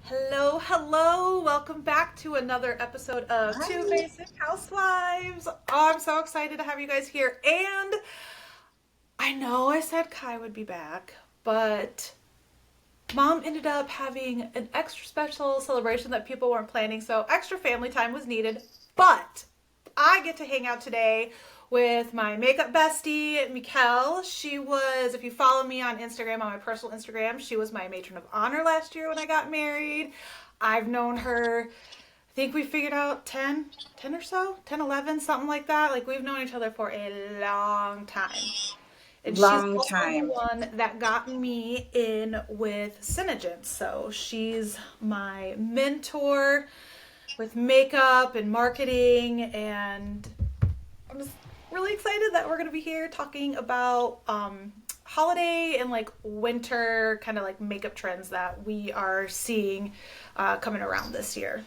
Hello, hello. Welcome back to another episode of Two Hi. Basic Housewives. Oh, I'm so excited to have you guys here. And I know I said Kai would be back, but Mom ended up having an extra special celebration that people weren't planning, so extra family time was needed. But I get to hang out today with my makeup bestie, Mikal. She was, if you follow me on Instagram, on my personal Instagram, she was my matron of honor last year when I got married. I've known her, I think we figured out 10 or so, 10, 11, something like that. Like we've known each other for a long time. And she's Long also the time. one that got me in with Synogen. So she's my mentor with makeup and marketing. And I'm just really excited that we're going to be here talking about holiday and like winter kind of like makeup trends that we are seeing coming around this year.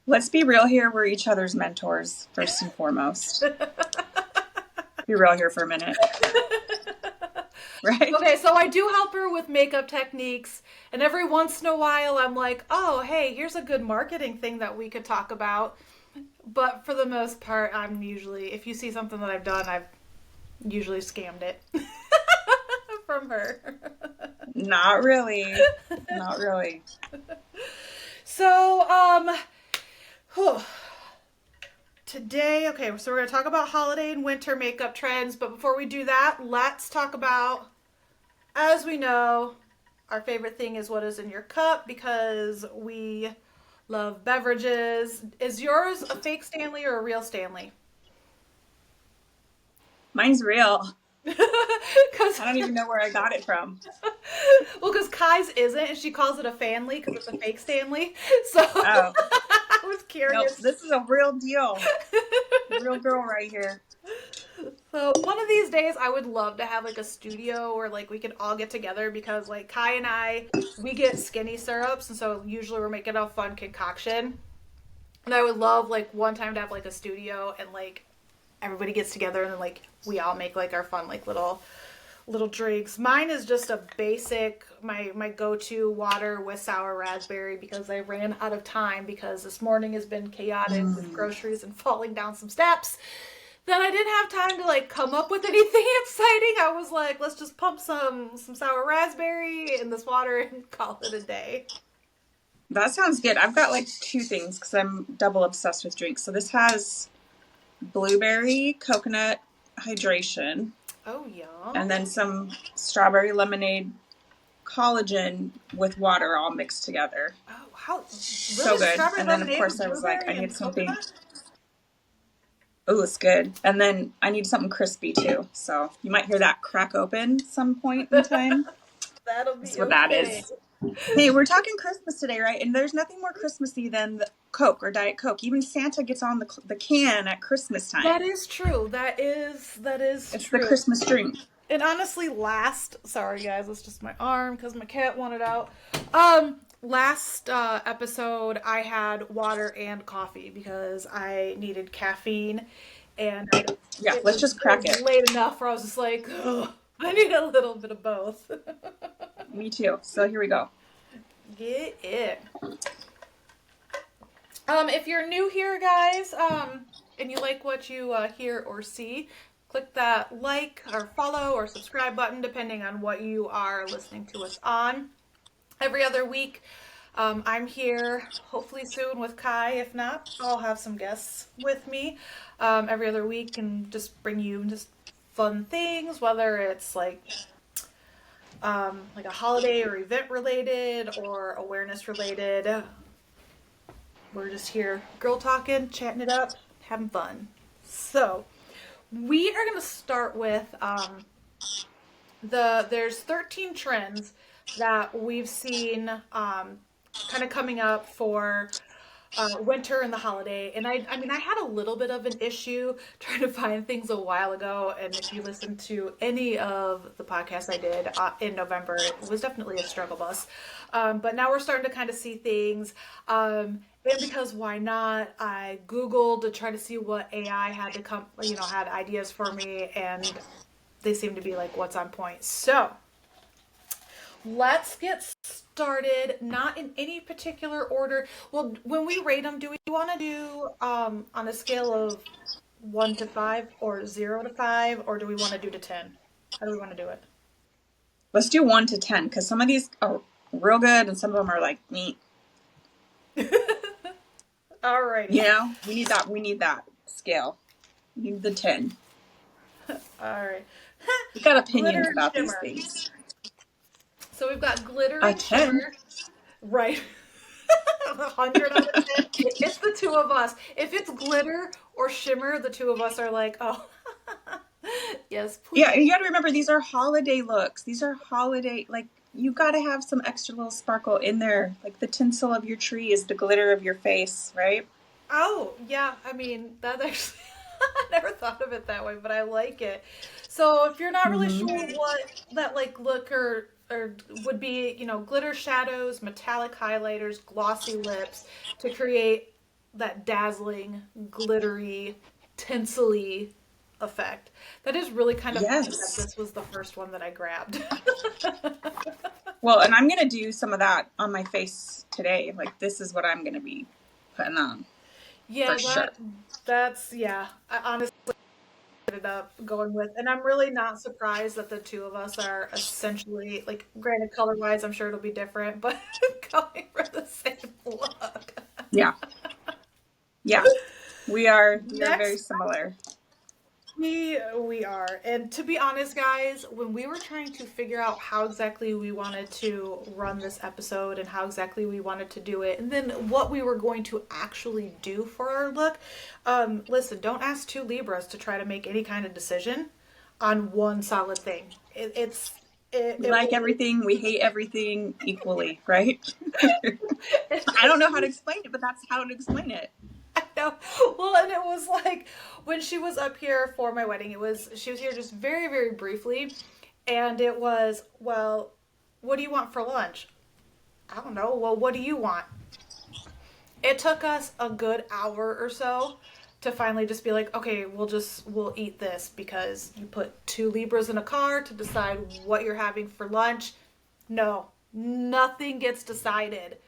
Let's be real here. We're each other's mentors, first and foremost. Be real here for a minute, right? Okay, so I do help her with makeup techniques, and every once in a while I'm like, oh, hey, here's a good marketing thing that we could talk about. But for the most part, I'm usually, if you see something that I've done, I've usually scammed it from her. Not really. Not really. So, whew. Today, okay, so we're going to talk about holiday and winter makeup trends, but before we do that, let's talk about, as we know, our favorite thing is what is in your cup because we love beverages. Is yours a fake Stanley or a real Stanley? Mine's real. Because I don't even know where I got it from. well, because Kai's isn't, and she calls it a Fanly because it's a fake Stanley. So Oh, I was nope. curious. This is a real deal. Real girl right here. So one of these days, I would love to have like a studio where like we could all get together because like Kai and I, we get skinny syrups, and so usually we're making a fun concoction. And I would love like one time to have like a studio and like everybody gets together and then like we all make like our fun like little drinks. Mine is just a basic my go-to water with sour raspberry because I ran out of time because this morning has been chaotic with Mm. groceries and falling down some steps. Then I didn't have time to like come up with anything exciting. I was like, let's just pump some sour raspberry in this water and call it a day. That sounds good. I've got like two things because I'm double obsessed with drinks. So this has blueberry coconut hydration Oh, yum. and then some strawberry lemonade collagen with water all mixed together. Oh, how So really good. strawberry And then, of lemonade course, with I was like, I blueberry need and something. coconut? Oh, it's good. And then I need something crispy too. So you might hear that crack open some point in time. That'll That's be what that okay. is. Hey, we're talking Christmas today, right? And there's nothing more Christmassy than the Coke or Diet Coke. Even Santa gets on the can at Christmas That time. is true. That is It's the true. Christmas drink. And honestly, sorry guys, it's just my arm because my cat wanted out. Last episode, I had water and coffee because I needed caffeine, and Yeah, it let's was just it crack was it. late enough where I was just like, ugh, I need a little bit of both. Me too. So here we go. Get it. If you're new here, guys, and you like what you hear or see, click that like or follow or subscribe button depending on what you are listening to us on. Every other week, I'm here hopefully soon with Kai. If not, I'll have some guests with me every other week and just bring you just fun things, whether it's like a holiday or event related or awareness related. We're just here girl talking, chatting it up, having fun. So we are gonna start with there's 13 trends that we've seen kind of coming up for winter and the holiday. And I mean, I had a little bit of an issue trying to find things a while ago. And if you listen to any of the podcasts I did in November, it was definitely a struggle bus. But now we're starting to kind of see things. And because why not? I Googled to try to see what AI had to come, had ideas for me, and they seem to be like what's on point. So let's get started, not in any particular order. Well, when we rate them, do we want to do on a scale of 1 to 5 or 0 to 5, or do we want to do to 10? How do we want to do it? Let's do 1 to 10 because some of these are real good and some of them are like me. Alrighty. You know, we need that. We need that scale. We need the 10. All right. We got opinions Glitter and about these shimmer. things. So we've got glitter A and 10. shimmer. Right. 100 out of 10. It's the two of us. If it's glitter or shimmer, the two of us are like, oh, yes, Yeah, please. and you got to remember these are holiday looks. These are holiday, like, you got to have some extra little sparkle in there. Like the tinsel of your tree is the glitter of your face, right? Oh, yeah. I mean, that actually, I never thought of it that way, but I like it. So if you're not really Mm-hmm. sure what that like look or would be, glitter shadows, metallic highlighters, glossy lips to create that dazzling, glittery, tinsely effect. That is really kind of funny that Yes. this was the first one that I grabbed. Well, and I'm going to do some of that on my face today. Like, this is what I'm going to be putting on for Yeah, sure. that's yeah. I honestly ended up going with, and I'm really not surprised that the two of us are essentially like, granted, color wise, I'm sure it'll be different, but going for the same look. Yeah. Yeah. We are very Next, similar. we are, and to be honest, guys, when we were trying to figure out how exactly we wanted to run this episode and how exactly we wanted to do it, and then what we were going to actually do for our look, listen, don't ask two Libras to try to make any kind of decision on one solid thing. We It like will be. everything, we hate everything equally, right? I don't know how to explain it, but that's how to explain it. I know. Well, and it was like when she was up here for my wedding, she was here just very, very briefly, and it was, well, what do you want for lunch? I don't know. Well, what do you want? It took us a good hour or so to finally just be like, okay, we'll eat this because you put two Libras in a car to decide what you're having for lunch. No, nothing gets decided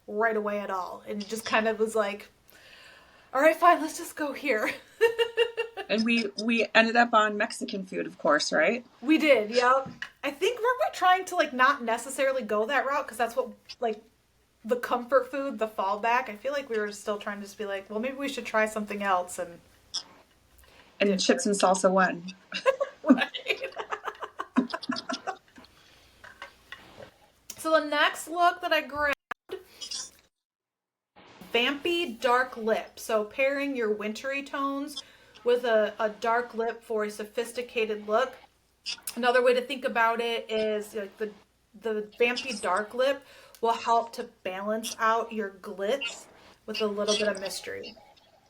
right away at all. And it just kind of was like, all right, fine, let's just go here. And we ended up on Mexican food, of course, right? We did, yep. I think we're trying to like not necessarily go that route because that's what like the comfort food, the fallback. I feel like we were still trying to just be like, well, maybe we should try something else, and And did chips and salsa won. right. So the next look that I grabbed, vampy dark lip. So pairing your wintry tones with a dark lip for a sophisticated look. Another way to think about it is like the vampy dark lip will help to balance out your glitz with a little bit of mystery.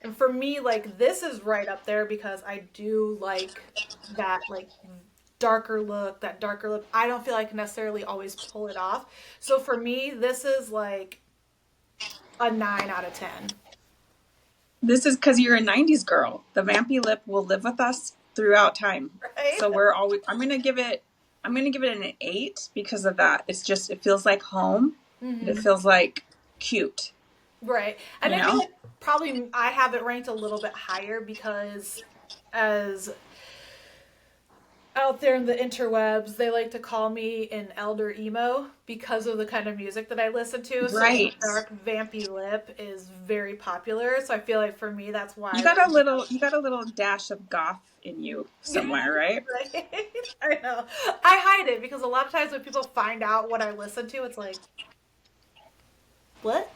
And for me, like, this is right up there because I do like that like darker look, that darker lip. I don't feel like I can necessarily always pull it off. So for me, this is like a 9 out of 10. This is because you're a 90s girl. The vampy lip will live with us throughout time. Right? So I'm gonna give it an 8 because of that. It feels like home. It Mm-hmm. feels like cute, Right. And you I feel know? like probably I have it ranked a little bit higher because as out there in the interwebs, they like to call me an elder emo because of the kind of music that I listen to. So the Right. dark vampy lip is very popular. So I feel like for me, that's You why. got a little dash of goth in you somewhere, right? Right? I know. I hide it because a lot of times when people find out what I listen to, it's like, what?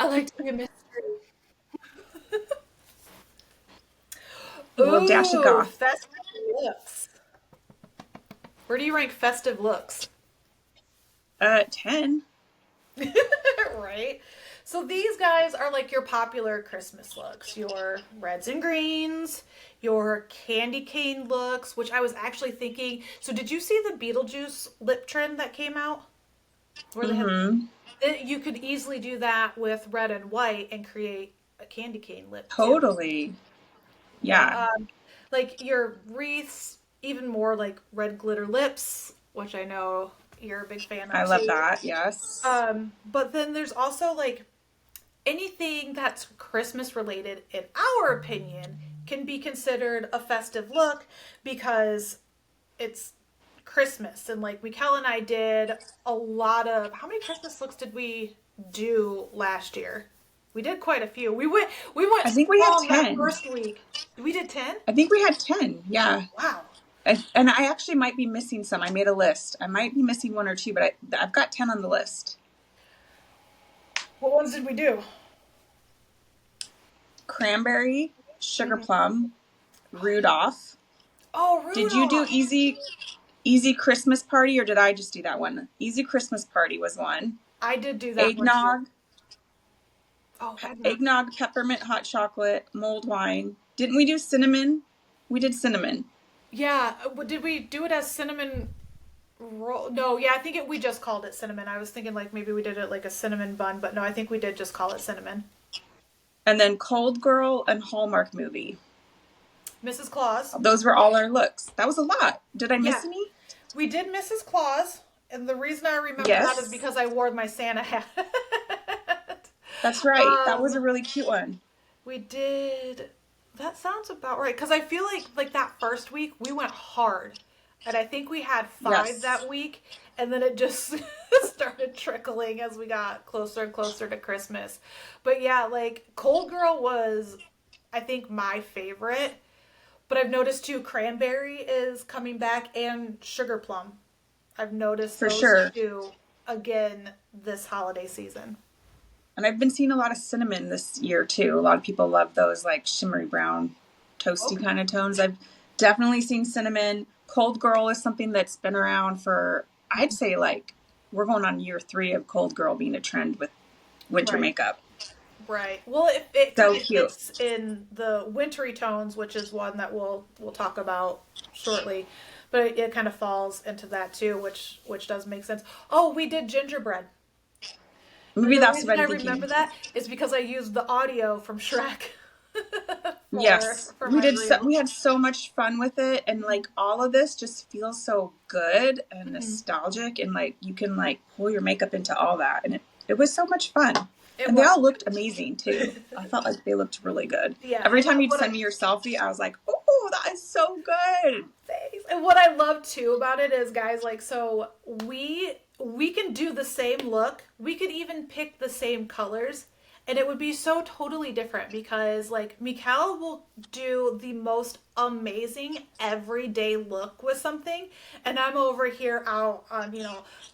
I like to be a mystery. A little dash of Ooh, goth. festive looks. Where do you rank festive looks? 10. Right? So these guys are like your popular Christmas looks, your reds and greens, your candy cane looks, which I was actually thinking. So did you see the Beetlejuice lip trend that came out? Where they had Mm-hmm. you could easily do that with red and white and create a candy cane lip too. Totally. Yeah, Yeah. like your wreaths, even more like red glitter lips, which I know you're a big fan I of love too. that. Yes. But then there's also like anything that's Christmas related, in our opinion, can be considered a festive look because it's Christmas. And like Mikal and I did a lot of, how many Christmas looks did we do last year? We did quite a few. We went I think we had strong that 10. first week. We did 10? I think we had 10. Yeah. Wow. And I actually might be missing some. I made a list. I might be missing one or two, but I've got 10 on the list. What ones did we do? Cranberry, sugar plum, Rudolph. Oh, Did you do Rudolph. easy Christmas party, or did I just do that one? Easy Christmas party was one. I did do that one too. Eggnog, Oh, eggnog. eggnog, peppermint hot chocolate, mulled wine. Didn't we do cinnamon? We did cinnamon. Yeah. Did we do it as cinnamon roll? No, yeah, I think we just called it cinnamon. I was thinking like maybe we did it like a cinnamon bun, but no, I think we did just call it cinnamon. And then Cold Girl and Hallmark movie. Mrs. Claus. Those were all our looks. That was a lot. Did I Yeah, miss any? we did Mrs. Claus, and the reason I remember that is Yes. because I wore my Santa hat. That's right. That was a um, really cute one. we did. That sounds about right because I feel like that first week we went hard, and I think we had five Yes. that week, and then it just started trickling as we got closer and closer to Christmas. But yeah, like Cold Girl was, I think, my favorite. But I've noticed too, Cranberry is coming back and Sugar Plum. I've noticed For those sure. two again this holiday season. And I've been seeing a lot of cinnamon this year too. A lot of people love those like shimmery brown, toasty Okay. kind of tones. I've definitely seen cinnamon. Cold Girl is something that's been around for, I'd say, like, we're going on year 3 of Cold Girl being a trend with winter Right. makeup. Right. Well, it So kind of cute. fits in the wintry tones, which is one that we'll talk about shortly. But it kind of falls into that too, which does make sense. Oh, we did gingerbread. And Maybe the that's reason what I I'm remember thinking. that is because I used the audio from Shrek Yes, for my we reel. had so much fun with it, and like all of this just feels so good and Hmm. nostalgic, and like you can like pull your makeup into all that, and it was so much fun. It And they was. all looked amazing too. I felt like they looked really good. Yeah, Every and time you'd what send I me your selfie, I was like, "Oh, that is so good." thanks. And what I love too about it is, guys, like, so we can do the same look. We could even pick the same colors, and it would be so totally different because, like, Mikal will do the most amazing everyday look with something, and I'm over here out on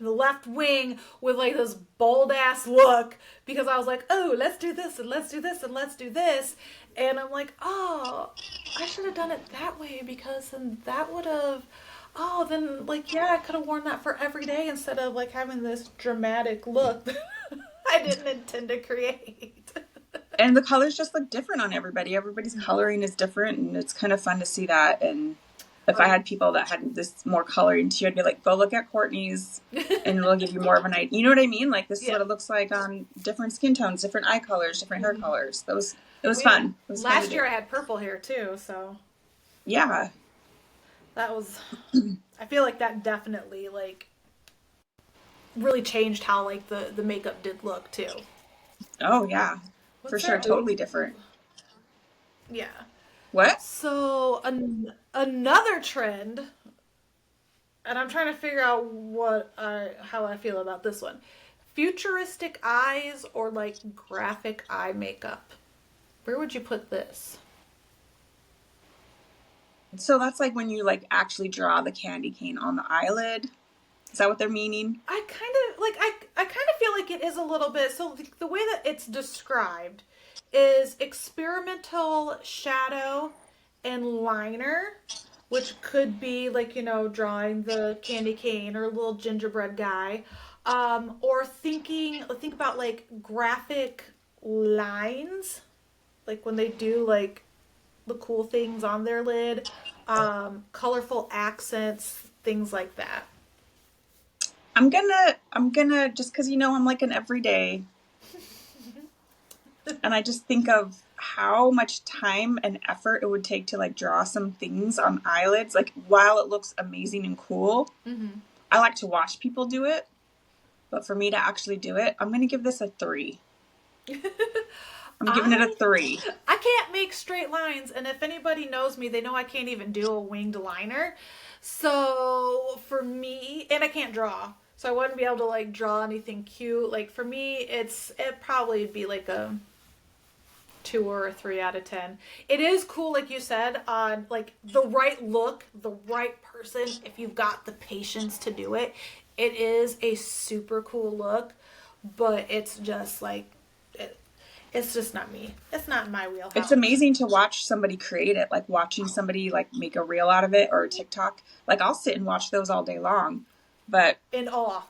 the left wing with like this bold ass look because I was like, oh, let's do this and let's do this and let's do this, and I'm like, oh, I should have done it that way because then that would have. Oh, then like yeah, I could have worn that for every day instead of like having this dramatic look that I didn't intend to create. And the colors just look different on everybody. Everybody's coloring is different, and it's kind of fun to see that. And if I Right. had people that had this more coloring too, I'd be like, go look at Courtney's, and it'll give you more of an idea. You know what I mean? Like, this is Yeah. what it looks like on different skin tones, different eye colors, different hair Mhm. colors. It was We fun. It was fun to last do. year I had purple hair too, so Yeah. that was. I feel like that definitely like really changed how like the makeup did look too. Oh, yeah. For What's sure. that? Totally different. Yeah. What? So another trend, and I'm trying to figure out how I feel about this one. Futuristic eyes or like graphic eye makeup. Where would you put this? So that's like when you like actually draw the candy cane on the eyelid. Is that what they're meaning? I kind of like I kind of feel like it is a little bit. So the way that it's described is experimental shadow and liner, which could be like drawing the candy cane or a little gingerbread guy, or think about like graphic lines, like when they do like the cool things on their lid, colorful accents, things like that. I'm gonna just because I'm like an everyday, and I just think of how much time and effort it would take to like draw some things on eyelids. Like while it looks amazing and cool, Mm-hmm. I like to watch people do it, but for me to actually do it, I'm going to give this a 3. I'm giving it a I 3. I can't make straight lines, and if anybody knows me, they know I can't even do a winged liner. So for me, and I can't draw, so I wouldn't be able to like draw anything cute. Like for me, it probably be like a 2 or 3 out of 10. It is cool, like you said, on like the right look, the right person. If you've got the patience to do it, it is a super cool look. But it's just like it, it's just not me. It's not in my It's wheelhouse. amazing to watch somebody create it, like watching somebody like make a reel out of it or a TikTok. Like I'll sit and watch those all day long. But In awe.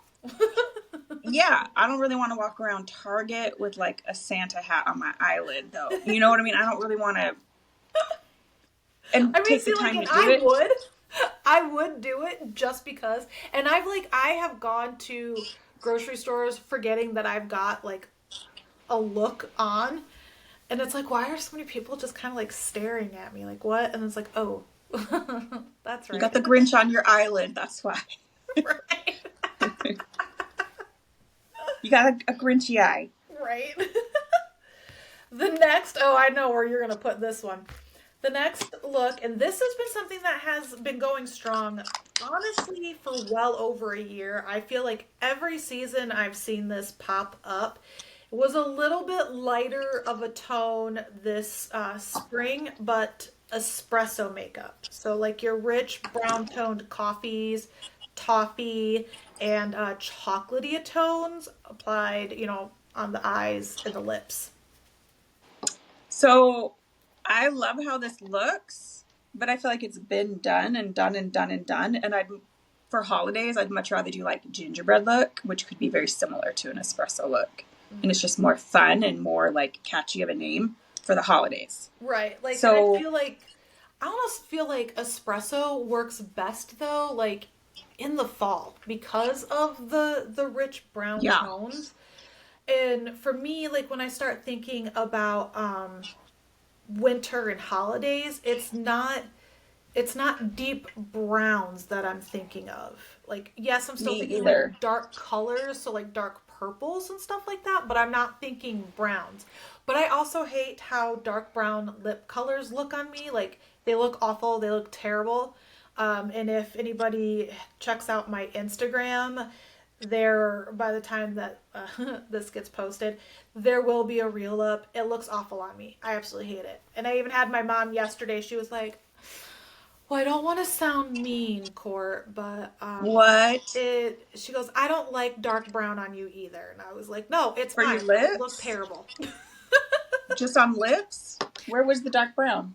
yeah, I don't really want to walk around Target with like a Santa hat on my eyelid though. You know what I mean? I don't really want to and I mean, take the see, like, time and to do it. I would do it just because. And I have gone to grocery stores forgetting that I've got like a look on, and it's like, why are so many people just kind of like staring at me? Like, what? And it's like, oh, that's You right. got the Grinch on your eyelid, that's why. Right. You got a Grinchy eye. Right. The next, oh, I know where you're going to put this one. The next look, and this has been something that has been going strong, honestly, for well over a year. I feel like every season I've seen this pop up. It was a little bit lighter of a tone this spring, but espresso makeup. So, like your rich brown toned coffees, toffee, and chocolatey tones applied, on the eyes and the lips. So I love how this looks, but I feel like it's been done and done and done and done. And for holidays, I'd much rather do like gingerbread look, which could be very similar to an espresso look. And it's just more fun and more like catchy of a name for the holidays. Right. Like, and So I almost feel like espresso works best though, like in the fall because of the rich brown yeah, tones. And for me, like when I start thinking about winter and holidays, it's not deep browns that I'm thinking of. Like, yes, I'm still me thinking like either. dark colors, so like dark purples and stuff like that, but I'm not thinking browns. But I also hate how dark brown lip colors look on me. Like, they look awful, they look terrible. And if anybody checks out my Instagram, there, by the time that this gets posted, there will be a reel up. It looks awful on me. I absolutely hate it. And I even had my mom yesterday. She was like, well, I don't want to sound mean, Court, but What? she goes, I don't like dark brown on you either. And I was like, no, it's For your fine. You look lips? terrible. Just on lips? Where was the dark brown?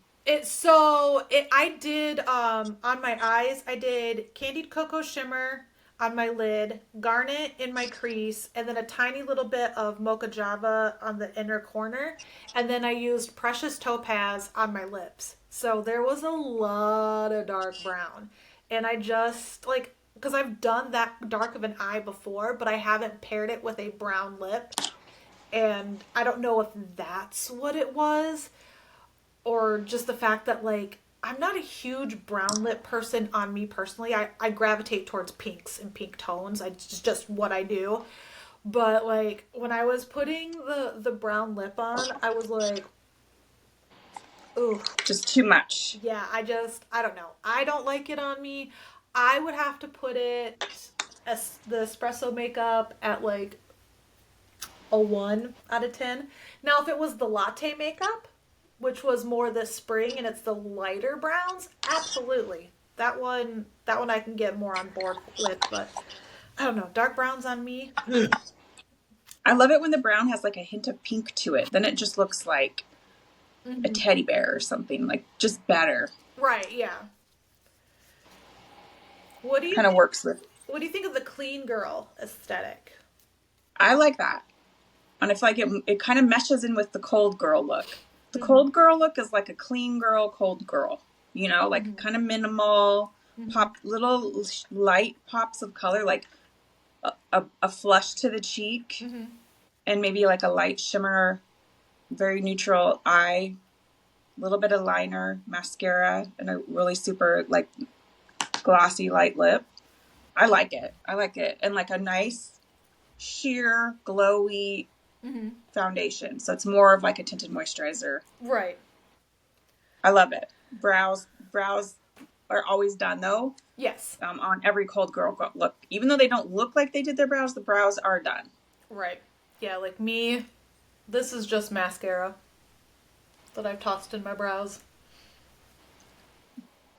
I did on my eyes, I did candied cocoa shimmer on my lid, garnet in my crease, and then a tiny little bit of mocha java on the inner corner, and then I used precious topaz on my lips. So there was a lot of dark brown. And I just like, because I've done that dark of an eye before, but I haven't paired it with a brown lip. And I don't know if that's what it was, or just the fact that like I'm not a huge brown lip person on me personally. I gravitate towards pinks and pink tones. It's just what I do. But like when I was putting the brown lip on, I was like, ooh, Just too much. yeah, I don't know. I don't like it on me. I would have to put it as the espresso makeup at like a 1 out of 10. Now, if it was the latte makeup, which was more this spring and it's the lighter browns, absolutely. That one I can get more on board with, but I don't know, dark browns on me. I love it when the brown has like a hint of pink to it. Then it just looks like a Hmm. teddy bear or something, like just better. Right, yeah. What do you Kind of think works with. what do you think of the clean girl aesthetic? I like that. And I feel like it kind of meshes in with the cold girl look. The Hmm. cold girl look is like a clean girl, cold girl. Like Hmm. kind of minimal, Hmm. pop little light pops of color, like a flush to the cheek, Hmm. and maybe like a light shimmer, very neutral eye, a little bit of liner, mascara, and a really super like glossy light lip. I like it. I like it. And like a nice, sheer, glowy Mm-hmm. foundation. So it's more of like a tinted moisturizer. Right. I love it. Brows are always done though. Yes. On every cold girl look, even though they don't look like they did their brows, the brows are done. Right. Yeah, like me, this is just mascara that I've tossed in my brows.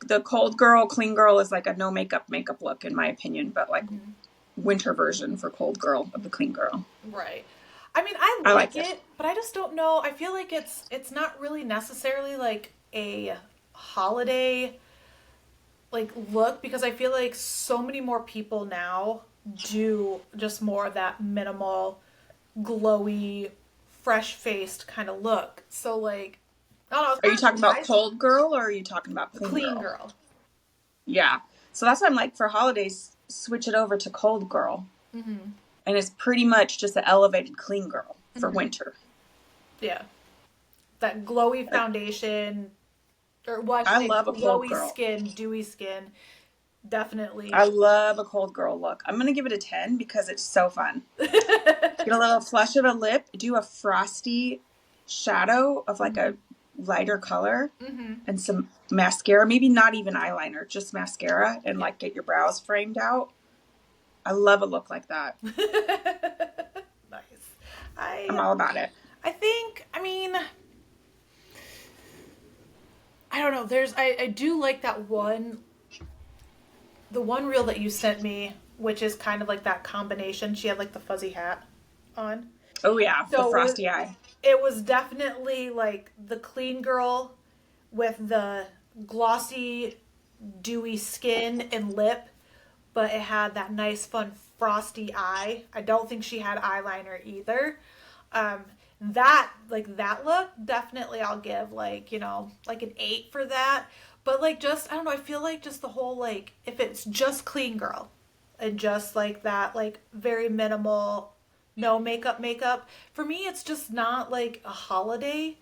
The cold girl, clean girl is like a no makeup look in my opinion, but like Mm-hmm. winter version for cold girl of the clean girl. Right. I mean, I I like like it. it, but I just don't know. I feel like it's not really necessarily like a holiday like look because I feel like so many more people now do just more of that minimal, glowy, fresh-faced kind of look. So like, I don't know, it's Are you kind of talking about surprising. cold girl or are you talking about clean Clean girl? girl. Yeah. So that's why I'm like, for holidays, switch it over to cold girl. Mm-hmm. And it's pretty much just an elevated clean girl for Mm-hmm. winter. Yeah. That glowy Like, foundation, or well, I should I say love a cold glowy girl. skin, dewy skin. I Definitely. love a cold girl look. I'm going to give it a 10 because it's so fun. Get a little flush of a lip, do a frosty shadow of like a lighter color Mm-hmm. and some mascara, maybe not even eyeliner, just mascara, and Yeah. like get your brows framed out. I love a look like that. Nice. I'm I all about it. I think I mean I don't know. I do like that one the one reel that you sent me, which is kind of like that combination. She had like the fuzzy hat on. Oh yeah, the So frosty eye. it was definitely like the clean girl with the glossy, dewy skin and lip, but it had that nice, fun, frosty eye. I don't think she had eyeliner either. Um, that look, definitely I'll give like, like an 8 for that. But like just I don't know, I feel like just the whole like if it's just clean girl and just like that like very minimal no makeup for me it's just not like a holiday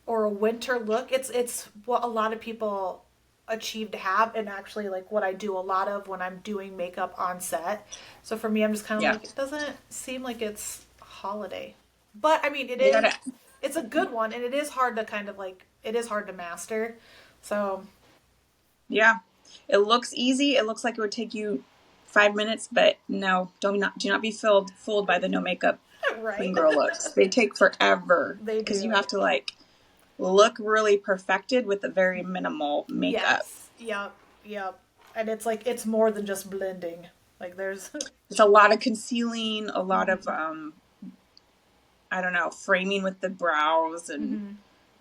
or a winter look. It's what a lot of people achieve to have and actually like what I do a lot of when I'm doing makeup on set. So for me I'm just kind of Yeah. like it doesn't seem like it's a holiday. But I mean You gotta, it's a good one and it is hard to kind of like it is hard to master. So yeah. It looks easy. It looks like it would take you 5 minutes, but no, do not be fooled by the no makeup clean right. girl looks. They take forever They because you do. have to like look really perfected with a very minimal makeup. Yes. Yep. Yep. And it's like it's more than just blending. Like there's It's a lot of concealing, a lot of Mhm. I don't know, framing with the brows and Mhm.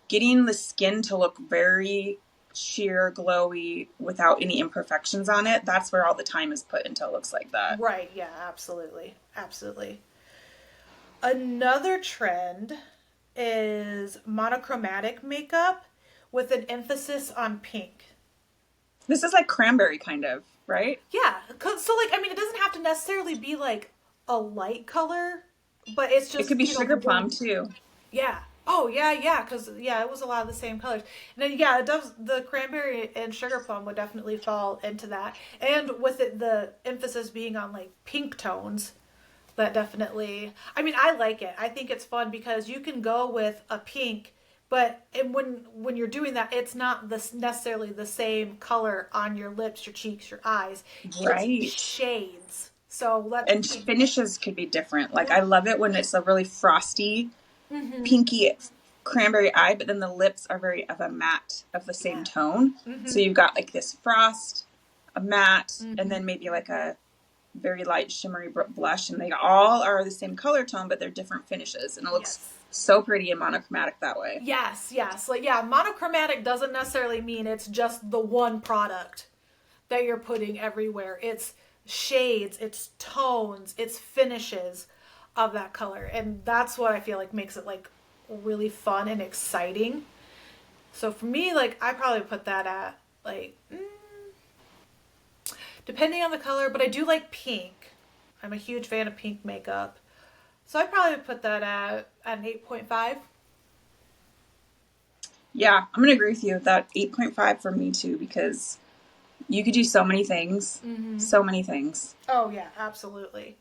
getting the skin to look very sheer, glowy without any imperfections on it. That's where all the time is put until it looks like that. Right, yeah, absolutely. Absolutely. Another trend is monochromatic makeup with an emphasis on pink. This is like cranberry kind of, right? Yeah, so like I mean it doesn't have to necessarily be like a light color, but it's It just, could be sugar plum too. yeah. Oh, yeah, yeah, cuz yeah, it was a lot of the same colors. And then yeah, it does the cranberry and sugar plum would definitely fall into that. And with it the emphasis being on like pink tones, that definitely I mean I like it. I think it's fun because you can go with a pink but and when you're doing that it's not necessarily the same color on your lips, your cheeks, your eyes. It's Right. shades. So let's And be finishes could be different. Like yeah. I love it when it's a really frosty, Mhm. pinky cranberry eye, but then the lips are very of a matte of the same Yeah. tone. So Mhm. you've got like this frost, a matte, and Mhm. then maybe like a very light shimmery blush, and they all are the same color tone, but they're different finishes, and it looks Yes. so pretty and monochromatic that way. Yes, yes. Like yeah, monochromatic doesn't necessarily mean it's just the one product that you're putting everywhere. It's shades, it's tones, it's finishes of that color. And that's what I feel like makes it like really fun and exciting. So for me, like I probably put that at like depending on the color, but I do like pink. I'm a huge fan of pink makeup. So I probably put that at an 8.5. Yeah, I'm gonna agree with you with that 8.5 for me too, because You could do so many things. So many things. Oh yeah, absolutely.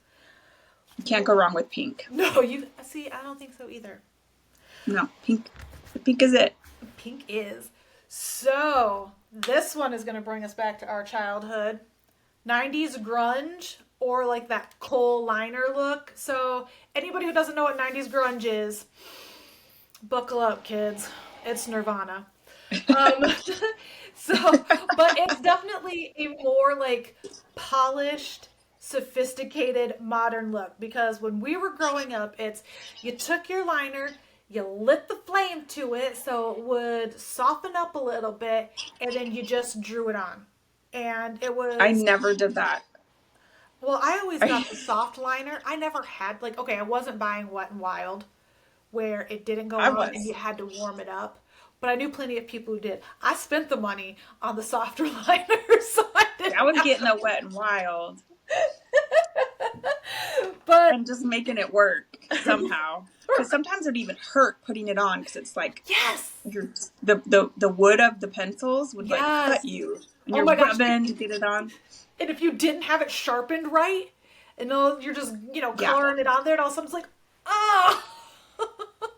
You can't go wrong with pink. No, you see, I don't think so either. No, pink. Pink is it. Pink is. So, this one is going to bring us back to our childhood. 90s grunge or like that coal liner look. So, anybody who doesn't know what 90s grunge is, buckle up, kids. It's Nirvana. Um, so, but it's definitely a more like polished, sophisticated, modern look because when we were growing up, it's you took your liner, you lit the flame to it so it would soften up a little bit, and then you just drew it on. And it I was, never did that. well, I always got the soft liner. I never had, like, okay, I wasn't buying Wet and Wild where it didn't go I on and you was. had to warm it up. But I knew plenty of people who did. I spent the money on the softer liners, so I I didn't was have getting to. a Wet and Wild But and just making it work somehow. Because sometimes it would even hurt putting it on because it's like yes, your the wood of the pencils would like cut yes. you and Oh you're my gosh. rubbing to get it on. And if you didn't have it sharpened right, and all, you're just, Yeah. coloring it on there, and all of a sudden it's like, oh.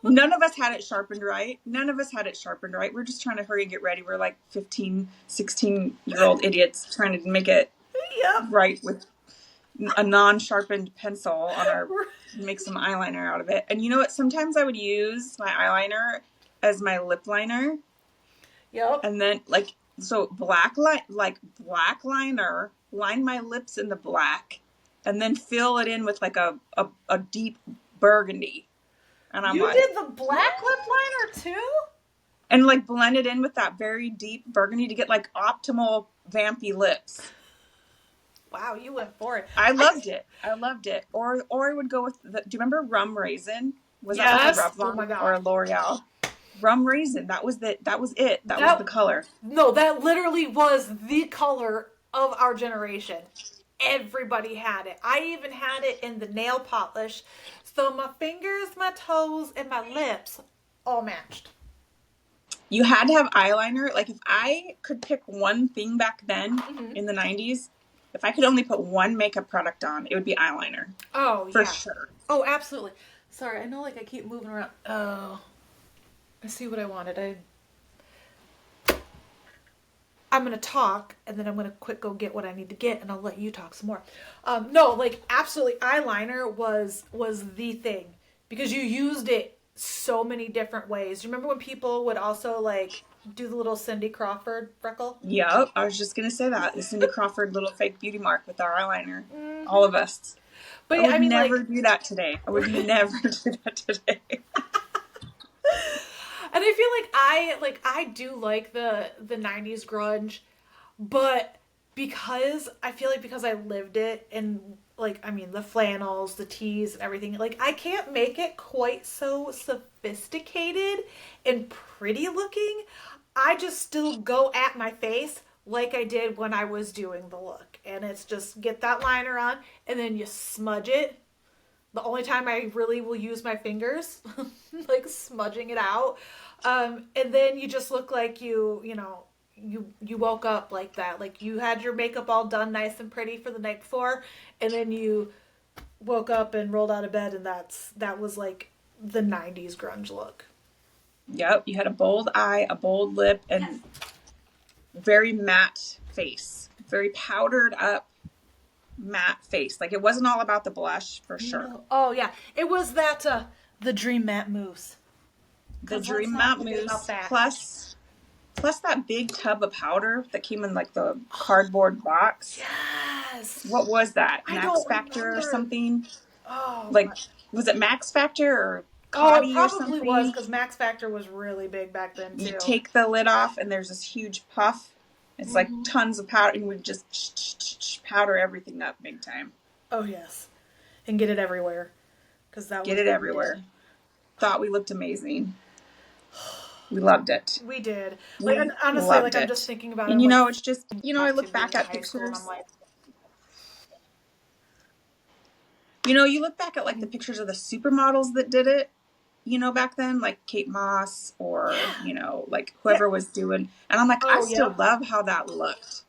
None of us had it sharpened right. None of us had it sharpened right. We're just trying to hurry and get ready. We're like 15, 16-year-old idiots trying to make it Yep. right with a non-sharpened pencil on our, make some eyeliner out of it. And you know what? Sometimes I would use my eyeliner as my lip liner. Yep. And then so black liner, line my lips in the black, and then fill it in with like a deep burgundy. And I'm You like, did the black lip liner too? and like blend it in with that very deep burgundy to get like optimal vampy lips. Wow, you went for it. I loved it. I loved it. Or I would go with do you remember Rum Raisin? Was that like Yes. a Oh my Revlon god. or a L'Oreal? Rum Raisin. That was it. That was the color. No, that literally was the color of our generation. Everybody had it. I even had it in the nail polish. So my fingers, my toes, and my lips all matched. You had to have eyeliner. Like if I could pick one thing back then in the 90s, if I could only put one makeup product on, it would be eyeliner. Oh, For yeah. sure. Oh, absolutely. Sorry, I know like I keep moving around. Oh, I see what I wanted. I'm gonna talk and then I'm gonna quick go get what I need to get and I'll let you talk some more. No, like absolutely, eyeliner was the thing because you used it so many different ways. You remember when people would also like do the little Cindy Crawford freckle? Yep, I was just gonna say that the Cindy Crawford little fake beauty mark with our eyeliner. All of us. But I yeah, would I mean, never like, do that today. I would never do that today. and I feel I do like the 90s grunge, but because I feel like because I lived it and like I mean the flannels, the tees and everything, like I can't make it quite so sophisticated and pretty looking. I just still go at my face like I did when I was doing the look. And it's just get that liner on and then you smudge it. The only time I really will use my fingers, like smudging it out. And then you just look like you woke up like that. Like you had your makeup all done nice and pretty for the night before, and then you woke up and rolled out of bed, and that was like the 90s grunge look. Yep, you had a bold eye, a bold lip, and very matte face. Very powdered up matte face. Like it wasn't all about the blush for sure. Oh yeah, it was that the Dream Matte Mousse. The 'Cause let's Dream not Matte forget about Mousse that. plus that big tub of powder that came in like the cardboard box. Yes. What was that? I Max don't Factor or remember. something? Oh. Like was it Max Factor or Oh, it Cotty or probably was something? because Max Factor was really big back then You too. take the lid off and there's this huge puff. It's like tons of powder and we just powder everything up big time. Oh yes, and get it everywhere because that Get was it the everywhere. thing. Thought we looked amazing. We loved it. We did. Like We and honestly, loved like I'm it. just thinking about it. And you Like know, it's just, I back to look being back in at high school, and I'm pictures. like, You look back at like the pictures of the supermodels that did it, back then, like Kate Moss or, like whoever was doing. And I'm like, I oh still yeah, love how that looked.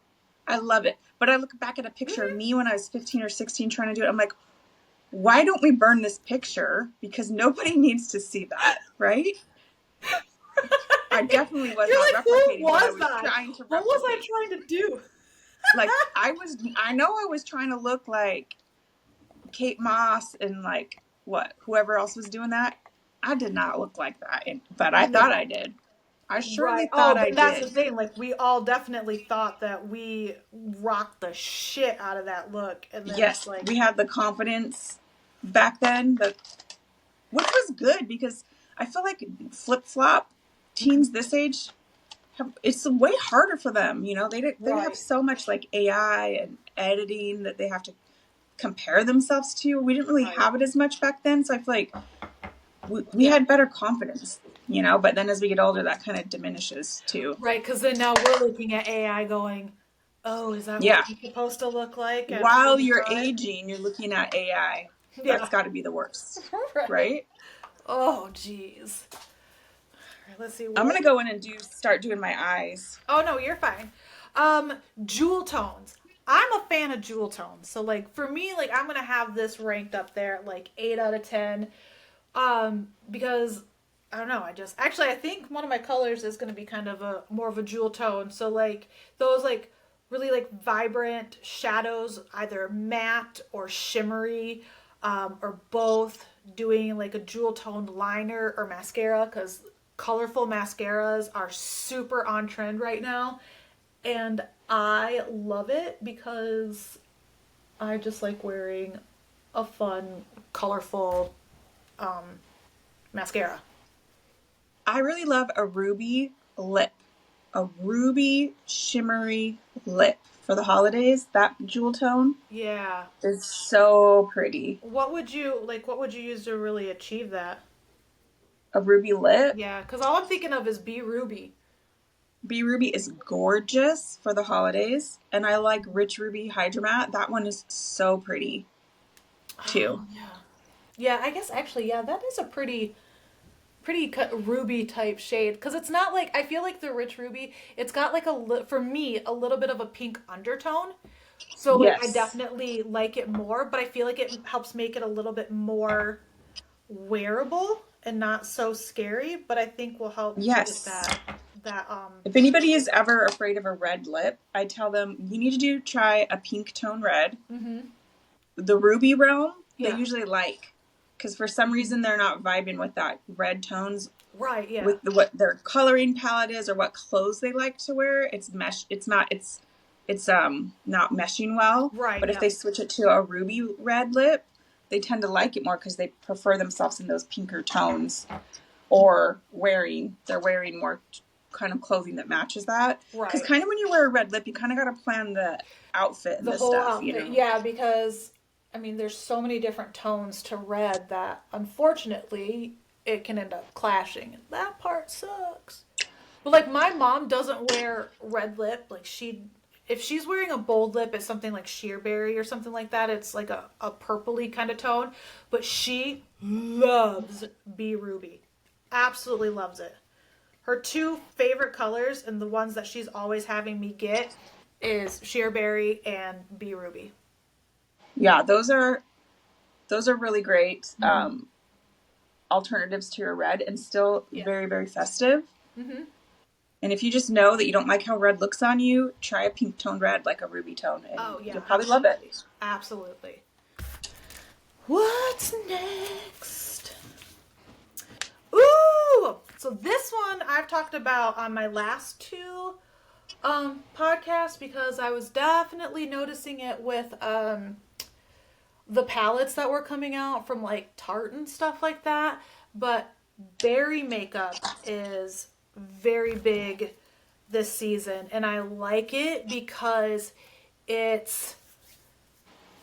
I love it. But I look back at a picture of me when I was 15 or 16 trying to do it. I'm like, why don't we burn this picture? Because nobody needs to see that, right? I definitely was You're not like, who replicating what I was was I? trying to What was I replicate. trying to do? Like I know I was trying to look like Kate Moss and like whoever else was doing that. I did not look like that, but I thought I No. did. I Right. surely thought Oh, I but that's the did. thing. Like, we all definitely thought that we rocked the shit out of that look. And then it's Yes, like, we had the confidence back then, which was good because I feel like flip flop teens this age it's way harder for them. You know, they have right. so much like AI and editing that they have to compare themselves to. We didn't really Right. have it as much back then, so I feel like we Yeah. had better confidence. You know, but then as we get older, that kind of diminishes too. Right. Because then now we're looking at AI going, oh, is that what Yeah. I'm supposed to look like at While you're 45? aging, you're looking at AI. That's Yeah. got to be the worst, Right. right? Oh, geez. All right, let's see I'm what. gonna go in and start doing my eyes. Oh, no, you're fine. Jewel tones. I'm a fan of jewel tones. So, like, for me, like, I'm going to have this ranked up there at like 8 out of 10. Because I don't know, actually I think one of my colors is gonna be kind of a more of a jewel tone. So like those like really like vibrant shadows, either matte or shimmery, or both, doing like a jewel toned liner or mascara, because colorful mascaras are super on trend right now. And I love it because I just like wearing a fun, colorful mascara. I really love a ruby lip, a ruby shimmery lip for the holidays. That jewel tone Yeah. is so pretty. What would you use to really achieve that? A ruby lip. Yeah, because all I'm thinking of is B Ruby. B Ruby is gorgeous for the holidays, and I like Rich Ruby Hydromat. That one is so pretty Oh, too. yeah. Yeah, I guess actually, yeah, that is a pretty ruby type shade, because it's not like, I feel like the Rich Ruby, it's got like for me a little bit of a pink undertone. So like I Yes. definitely like it more, but I feel like it helps make it a little bit more wearable and not so scary, but I think will help give it Yes. that. If anybody is ever afraid of a red lip, I tell them you need to try a pink tone red. Mhm. The ruby realm, they Yeah. usually like because for some reason they're not vibing with that red tones Right, yeah. with what their coloring palette is or what clothes they like to wear. It's not meshing well. Right, But if yeah. they switch it to a ruby red lip, they tend to like it more because they prefer themselves in those pinker tones, or they're wearing more kind of clothing that matches that. Because Right. kind of when you wear a red lip, you kind of got to plan the outfit and The the whole stuff, outfit. Yeah, because I mean there's so many different tones to red that unfortunately it can end up clashing. That part sucks. But like my mom doesn't wear red lip. Like she if she's wearing a bold lip, it's something like sheerberry or something like that. It's like a purpley kind of tone. But she loves B Ruby. Absolutely loves it. Her two favorite colors, and the ones that she's always having me get, is sheerberry and B Ruby. Yeah, those are really great alternatives to your red and still Yeah. very, very festive. Mm-hmm. And if you just know that you don't like how red looks on you, try a pink tone red like a ruby tone and Oh yeah, you'll probably love absolutely. it. Absolutely. What's next? Ooh! So this one I've talked about on my last two podcasts, because I was definitely noticing it with the palettes that were coming out from like Tarte and stuff like that. But berry makeup is very big this season, and I like it because it's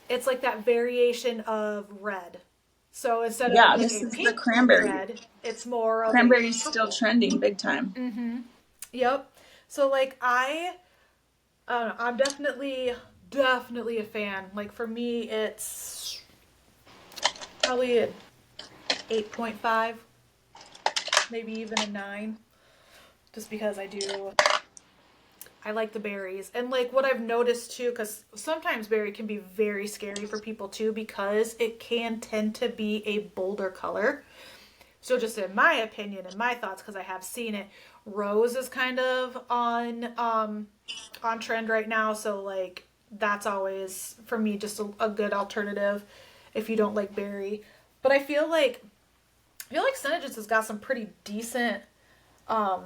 it's like that variation of red. So instead of Yeah, like this a is the pink toned cranberry. red, it's more of a Cranberry's still purple. trending big time. Yep. So like I don't know, I'm definitely a fan. Like for me, it's probably a 8.5, maybe even a 9, just because I do I like the berries. And like what I've noticed too, because sometimes berry can be very scary for people too, because it can tend to be a bolder color. So just in my opinion and my thoughts, because I have seen it, rose is kind of on trend right now. So like that's always for me just a good alternative if you don't like berry. But I feel like Synergist has got some pretty decent um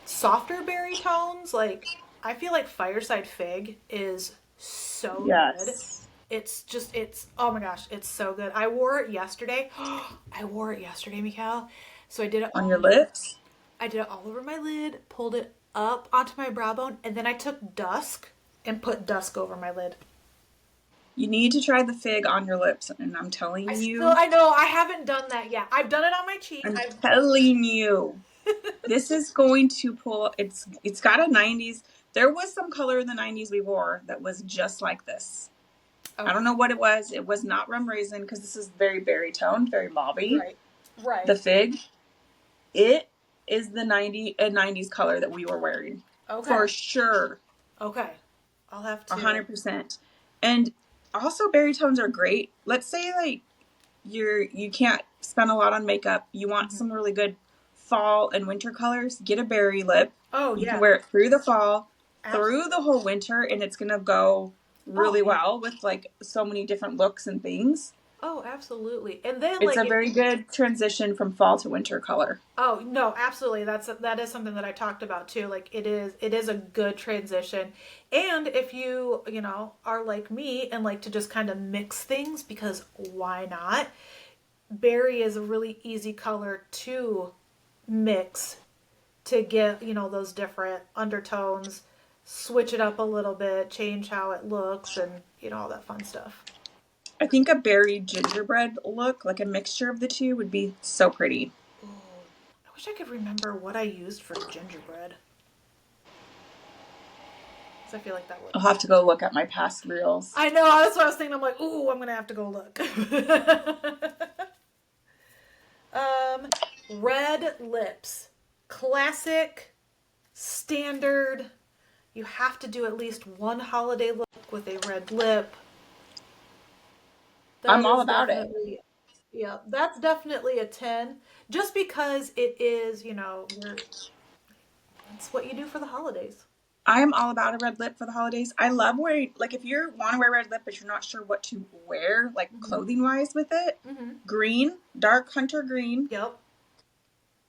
softer berry tones. Like I feel like Fireside Fig is so good. Yes. It's oh my gosh, it's so good. I wore it yesterday. I wore it yesterday, Mikal. So On your lips? I did it all over my lid, pulled it up onto my brow bone, and then I took dusk and put dusk over my lid. You need to try the fig on your lips, and I know I haven't done that yet. I've done it on my cheek. I'm telling you, this is going to pull. It's got a 90s. There was some color in the 90s we wore that was just like this. I Okay. don't know what it was. It was not rum raisin because this is very berry toned, very mauvey. Right. Right. The fig, it is the 90s color that we were wearing Okay. for sure. Okay. I'll have to. 100%. And also berry tones are great. Let's say like you can't spend a lot on makeup. You want some really good fall and winter colors. Get a berry lip. Oh You can yeah. wear it through the fall, Absolutely. through the whole winter, and it's gonna go Oh really yeah. well with like so many different looks and things. Oh, absolutely. And then It's like a if very good transition from fall to winter color. oh no, absolutely. That is something that I talked about too. Like it is a good transition. And if you are like me and like to just kind of mix things because why not? Berry is a really easy color to mix to get those different undertones, switch it up a little bit, change how it looks and all that fun stuff. I think a berry gingerbread look, like a mixture of the two, would be so pretty. Ooh, I wish I could remember what I used for gingerbread. Because I feel like that would. I'll have to go look at my past reels. I know, that's what I was thinking. I'm like, ooh, I'm going to have to go look. um, red lips. Classic, standard. You have to do at least one holiday look with a red lip. That I'm all is about it. definitely, yeah, that's definitely a 10. Just because it is, it's what you do for the holidays. I am all about a red lip for the holidays. I love wearing, like, if you want to wear red lip, but you're not sure what to wear, like, Mm-hmm. clothing wise with it, Mm-hmm. green, dark hunter green, Yep.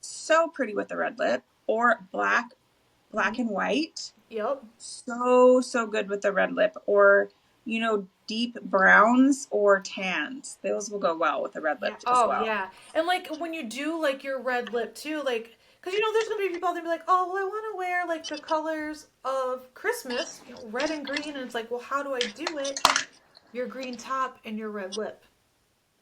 so pretty with the red lip, or black Mm-hmm. and white, Yep. so good with the red lip, or, deep browns or tans. Those will go well with the red Yeah. lip as Oh, well. yeah. And like when you do like your red lip too, like, because there's gonna be people that be like, oh, well, I want to wear like the colors of Christmas, red and green, and it's like, well, how do I do it? Your green top and your red lip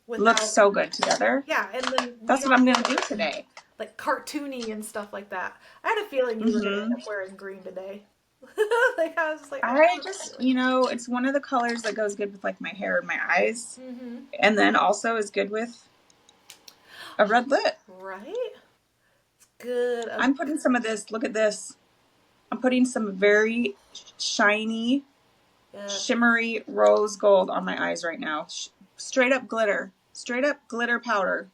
Looks without, so good together. yeah, and then we That's what don't I'm do going to it do today. like cartoony and stuff like that. I had a feeling you were gonna end hmm up wearing green today. Like I was just like, I I have a just, feeling. it's one of the colors that goes good with like my hair and my eyes. Mm-hmm. And then also is good with a red lip. Right? It's good. I'm putting some of this, look at this. I'm putting some very shiny, Yes. shimmery rose gold on my eyes right now. Straight up glitter. Straight up glitter powder.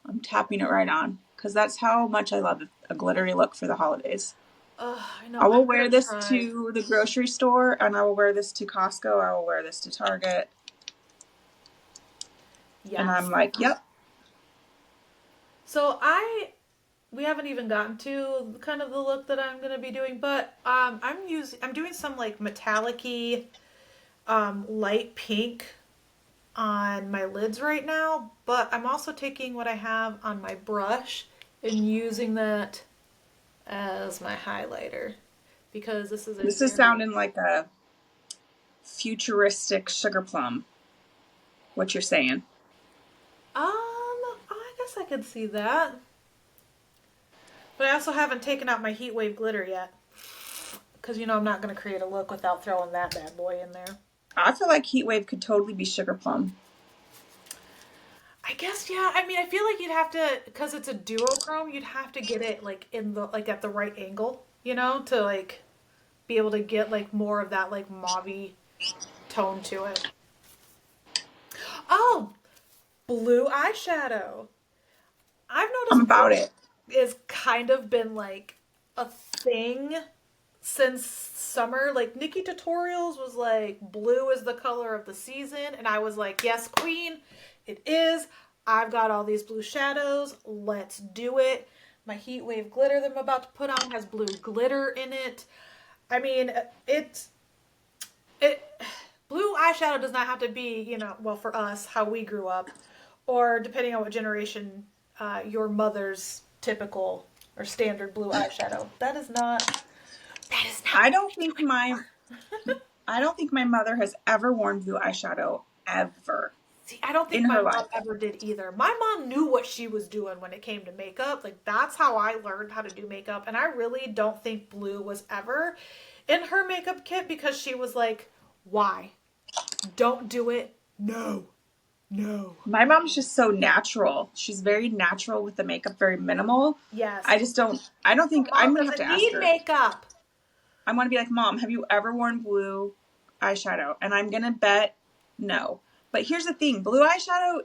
I'm tapping it right on because that's how much I love a glittery look for the holidays. I know. I will I'm wear gonna this try. to the grocery store and I will wear this to Costco. I will wear this to Target. And I'm Yes. like, yep. So we haven't even gotten to kind of the look that I'm gonna be doing, but I'm doing some like metallic-y light pink on my lids right now, but I'm also taking what I have on my brush and using that as my highlighter because this is a This is very sounding like a futuristic sugar plum, what you're saying. I guess I could see that. But I also haven't taken out my heat wave glitter yet. Because I'm not going to create a look without throwing that bad boy in there. I feel like Heat Wave could totally be sugar plum. I guess, yeah. I mean, I feel like you'd have to, because it's a duochrome, you'd have to get it like at the right angle. you know, to like be able to get like more of that like mauvey tone to it. Oh, blue eyeshadow. I've I'm noticed about blue it. is kind of been like a thing since summer. Like Nikki Tutorials was like, blue is the color of the season. And I was like, yes, queen, it is. I've got all these blue shadows. Let's do it. My heat wave glitter that I'm about to put on has blue glitter in it. I mean, it blue eyeshadow does not have to be, you know, well, for us, how we grew up, or depending on what generation, your mother's typical or standard blue eyeshadow. That is not I what don't we're think doing my for. I don't think my mother has ever worn blue eyeshadow ever See, I don't think in my her mom life. ever did either. My mom knew what she was doing when it came to makeup. Like, that's how I learned how to do makeup. And I really don't think blue was ever in her makeup kit because she was like, why? Don't do it. No. No. My mom's just so natural. She's very natural with the makeup, very minimal. Yes. I don't think I'm Mom gonna have to doesn't ask need her. makeup. I'm gonna be like, Mom, have you ever worn blue eyeshadow? And I'm gonna bet no. But here's the thing, blue eyeshadow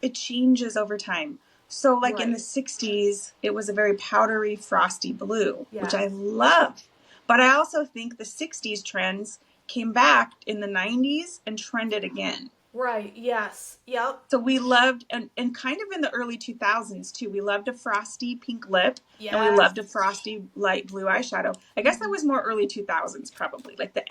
it changes over time. So like in the Right. 60s, it was a very powdery, frosty blue, which I Yes. love. But I also think the 60s trends came back in the 90s and trended again. Right. Yes. Yep. So we loved, and kind of in the early 2000s too, we loved a frosty pink lip and we Yes. loved a frosty light blue eyeshadow. I guess that was more early 2000s probably, like the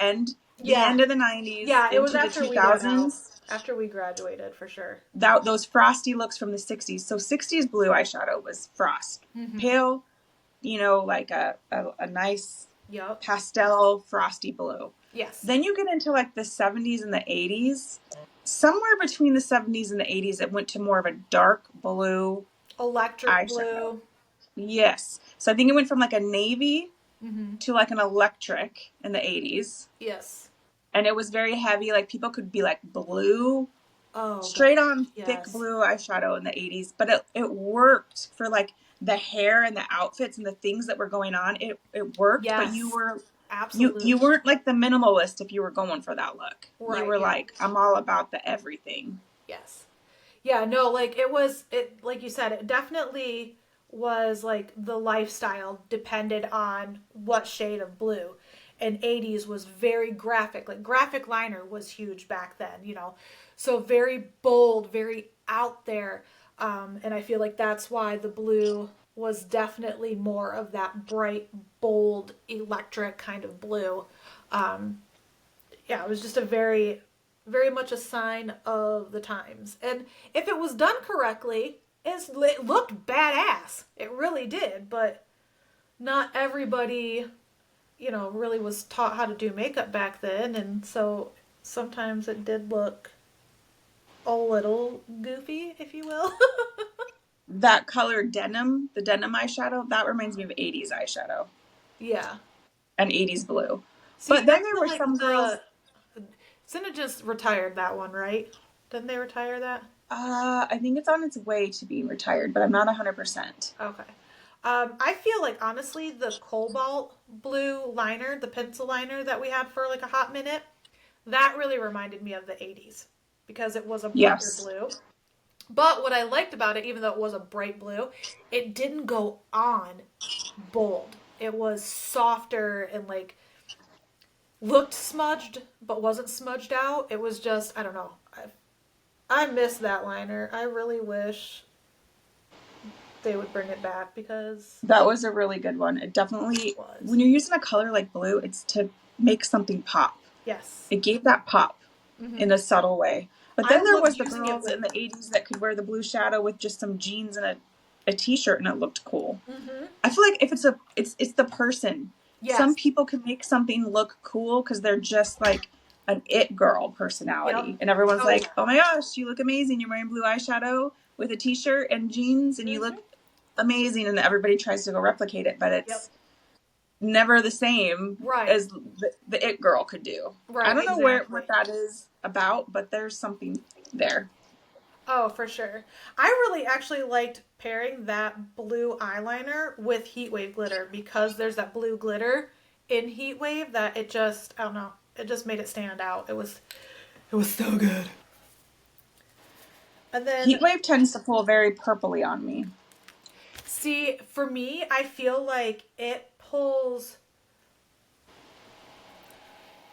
Yeah. end of the 90s Yeah. It was into the after we got out. 2000s. After we graduated, for sure. Those frosty looks from the 60s. So 60s blue eyeshadow was frost. Pale, like a nice Yep. pastel frosty blue. Yes. Then you get into like the 70s and the 80s. Somewhere between the 70s and the 80s, it went to more of a dark blue Electric eyeshadow. blue. Yes. So I think it went from like a navy to like an electric in the 80s. Yes. And it was very heavy. Like people could be like blue, Oh straight gosh. on thick Yes. blue eyeshadow in the 80s. But it worked for like the hair and the outfits and the things that were going on. It worked, but you Yes. were you Absolutely. weren't like the minimalist if you were going for that look. You Right. were Yeah. like, I'm all about the everything. Yes. Yeah, no, like it was it like you said, it definitely was like the lifestyle depended on what shade of blue. And 80s was very graphic. Like graphic liner was huge back then, you know. So very bold, very out there. And I feel like that's why the blue was definitely more of that bright, bold, electric kind of blue. Um, yeah, it was just a very much a sign of the times. And if it was done correctly, it looked badass. It really did, but not everybody, you know, really was taught how to do makeup back then, and so sometimes it did look a little goofy, if you will. That color denim, the denim eyeshadow, that reminds me of 80s eyeshadow Yeah. and 80s blue. See, But and I then there feel were like some girls, Cinna just retired that one, right? Didn't they retire that? I think it's on its way to being retired, but I'm not 100%. Okay. I feel like honestly, the cobalt blue liner, the pencil liner that we had for like a hot minute, that really reminded me of the 80s because it was a brighter Yes. blue. But what I liked about it, even though it was a bright blue, it didn't go on bold. It was softer and like looked smudged, but wasn't smudged out. It was just, I don't know. I miss that liner. I really wish they would bring it back because That was a really good one. It it definitely, was. when you're using a color like blue, it's to make something pop. Yes. It gave that pop Hmm. in a subtle way. But I then there loved was the using it girls with. in the 80s that could wear the blue shadow with just some jeans and a t-shirt and it looked cool. Hmm. I feel like if it's the person. Some Yes. people can make something look cool because they're just like an it girl Yep. personality. And everyone's Oh like, yeah. oh my gosh, you look amazing. You're wearing blue eyeshadow with a t-shirt and jeans and you look Hmm. amazing. And everybody tries to go replicate it, but Yep. it's never the same Right. as the it girl could do. I Right. don't know what Exactly. that is about, but there's something there. Oh, for sure. I really actually liked pairing that blue eyeliner with Heat Wave glitter because there's that blue glitter in Heat Wave that it just, I don't know, it just made it stand out. It was so good. And then, Heatwave tends to pull very purpley on me. see, for me, I feel like it pulls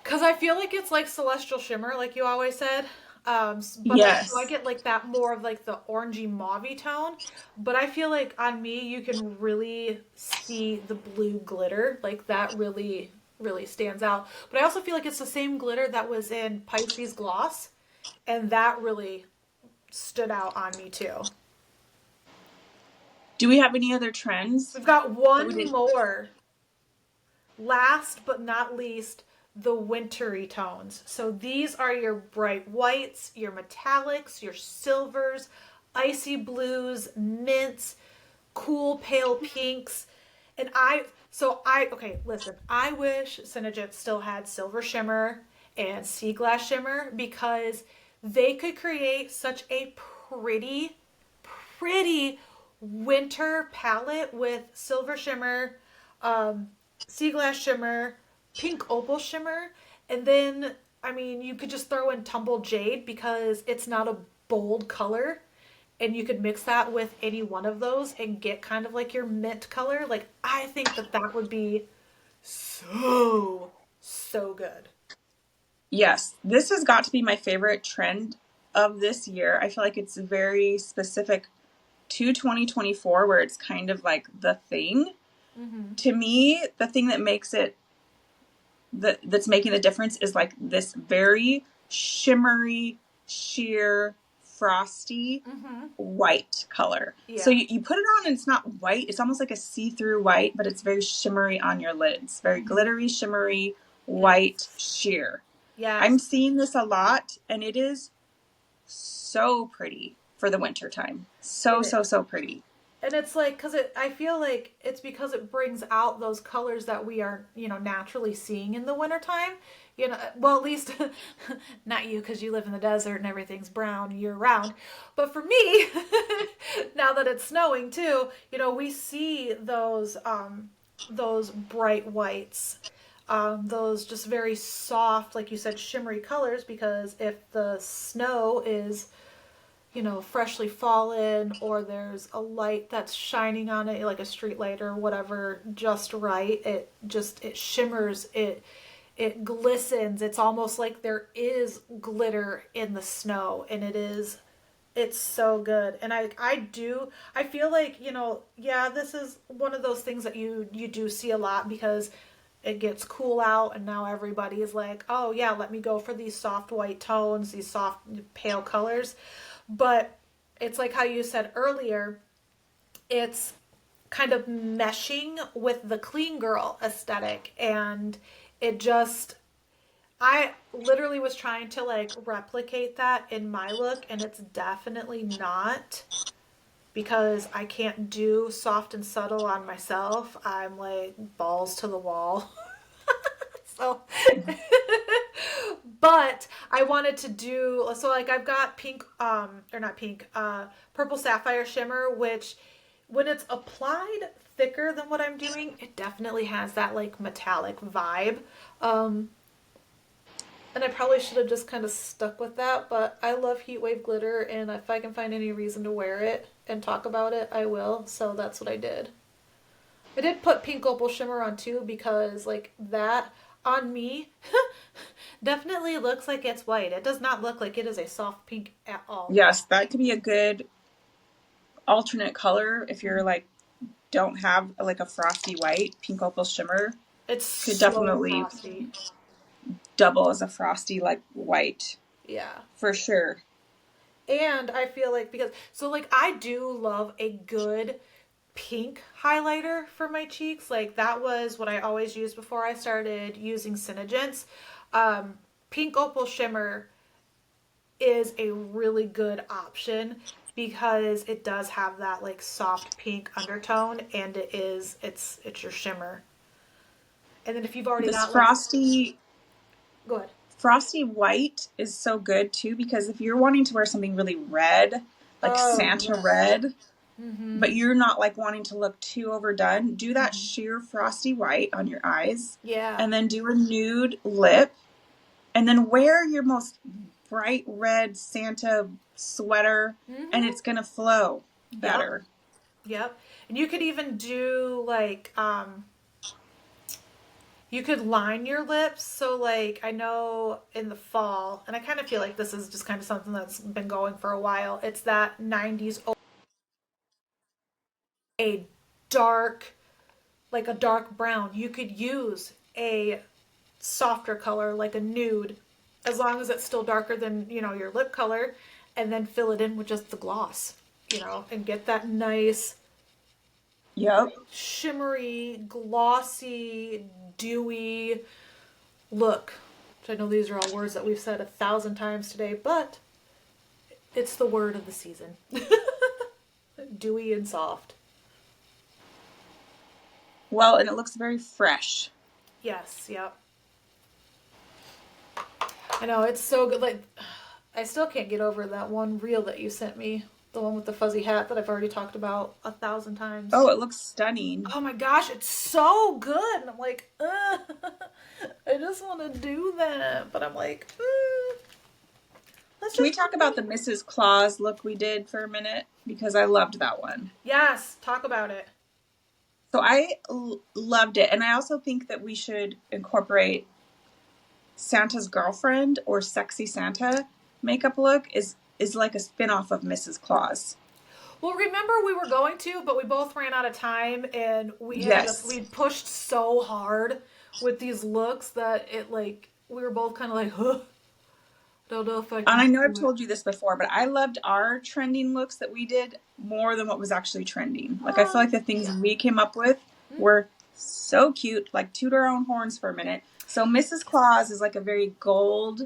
because I feel like it's like Celestial Shimmer, like you always said. But I Yes. get like that more of like the orangey mauvey tone. But I feel like on me, you can really see the blue glitter. Like that really, really stands out. But I also feel like it's the same glitter that was in Pisces Gloss. And that really stood out on me too. Do we have any other trends We've got that we one didn't? more. Last but not least, the wintry tones. So these are your bright whites, your metallics, your silvers, icy blues, mints, cool pale pinks. And okay, listen, I wish Synergent still had silver shimmer and sea glass shimmer because they could create such a pretty winter palette with silver shimmer, sea glass shimmer, pink opal shimmer, and then I mean you could just throw in tumbled jade because it's not a bold color, and you could mix that with any one of those and get kind of like your mint color. Like I think that that would be so good. Yes, this has got to be my favorite trend of this year. I feel like it's very specific to 2024, where it's kind of like the thing. Mm-hmm. To me, the thing that makes it that's making the difference is like this very shimmery, sheer, frosty Mm-hmm. white color. So Yeah. you put it on and it's not white. It's almost like a see-through white, but it's very shimmery on your lids. Very Mm-hmm. glittery, shimmery, white, Yes. sheer. I'm Yes. seeing this a lot and it is so pretty for the winter time. It So, so, is. so pretty. And it's like I feel like it's because it brings out those colors that we are naturally seeing in the wintertime. Well, at least not you because you live in the desert and everything's brown year round, but for me, now that it's snowing too, we see those bright whites, those just very soft, like you said, shimmery colors, because if the snow is freshly fallen, or there's a light that's shining on it, like a street light or whatever, just right, it shimmers, it glistens. It's almost like there is glitter in the snow, and it's so good. And I feel like, yeah, this is one of those things that you do see a lot because it gets cool out, and now everybody is like, oh yeah, let me go for these soft white tones, these soft pale colors. But it's like how you said earlier, it's kind of meshing with the clean girl aesthetic, and it just I literally was trying to like replicate that in my look, and it's definitely not because I can't do soft and subtle on myself. I'm like balls to the wall. So, but I wanted to do so like I've got pink or not pink, purple sapphire shimmer, which when it's applied thicker than what I'm doing, it definitely has that like metallic vibe. Um and I probably should have just kind of stuck with that, but I love Heatwave glitter, and if I can find any reason to wear it and talk about it, I will. So that's what I did. I did put pink opal shimmer on too because like that on me definitely looks like it's white. It does not look like it is a soft pink at all. Yes, that could be a good alternate color if you're like don't have like a frosty white. Pink opal shimmer It's could so definitely frosty. double as a frosty like white Yeah. for sure. And I feel like because so like I do love a good pink highlighter for my cheeks. Like that was what I always used before I started using Synagents. Pink opal shimmer is a really good option because it does have that like soft pink undertone, and it's your shimmer. And then if you've already This got like frosty go ahead. Frosty White is so good too, because if you're wanting to wear something really red, like Oh, Santa yes. red, Mm-hmm. but you're not like wanting to look too overdone, do that Mm-hmm. sheer Frosty White on your eyes, Yeah. and then do a nude lip, and then wear your most bright red Santa sweater, and Mm-hmm. it's gonna flow Yep. better. Yep. And you could even do like you could line your lips. So like I know in the fall, and I kind of feel like this is just kind of something that's been going for a while. It's that 90s a dark like a dark brown. You could use a softer color like a nude as long as it's still darker than, your lip color, and then fill it in with just the gloss, and get that nice Yep. shimmery, glossy, dewy look. Which I know these are all words that we've said 1,000 times today, but it's the word of the season. Dewy and soft. Well, and it looks very fresh. Yes, yep. I know, it's so good. Like, I still can't get over that one reel that you sent me. The one with the fuzzy hat that I've already talked about 1,000 times. Oh, it looks stunning. Oh my gosh, it's so good. And I'm like, I just want to do that. But I'm like, let's Can we just. talk about the Mrs. Claus look we did for a minute? Because I loved that one. Yes, talk about it. So I loved it. And I also think that we should incorporate Santa's girlfriend or sexy Santa makeup look is like a spin-off of Mrs. Claus. Well, remember we were going to, but we both ran out of time and we Yes. pushed so hard with these looks that it like, we were both kind of like, huh, don't know if I And can I know I've do it. told you this before, but I loved our trending looks that we did more than what was actually trending. Like I feel like the things we came up with were so cute, like toot our own horns for a minute. So Mrs. Claus is like a very gold,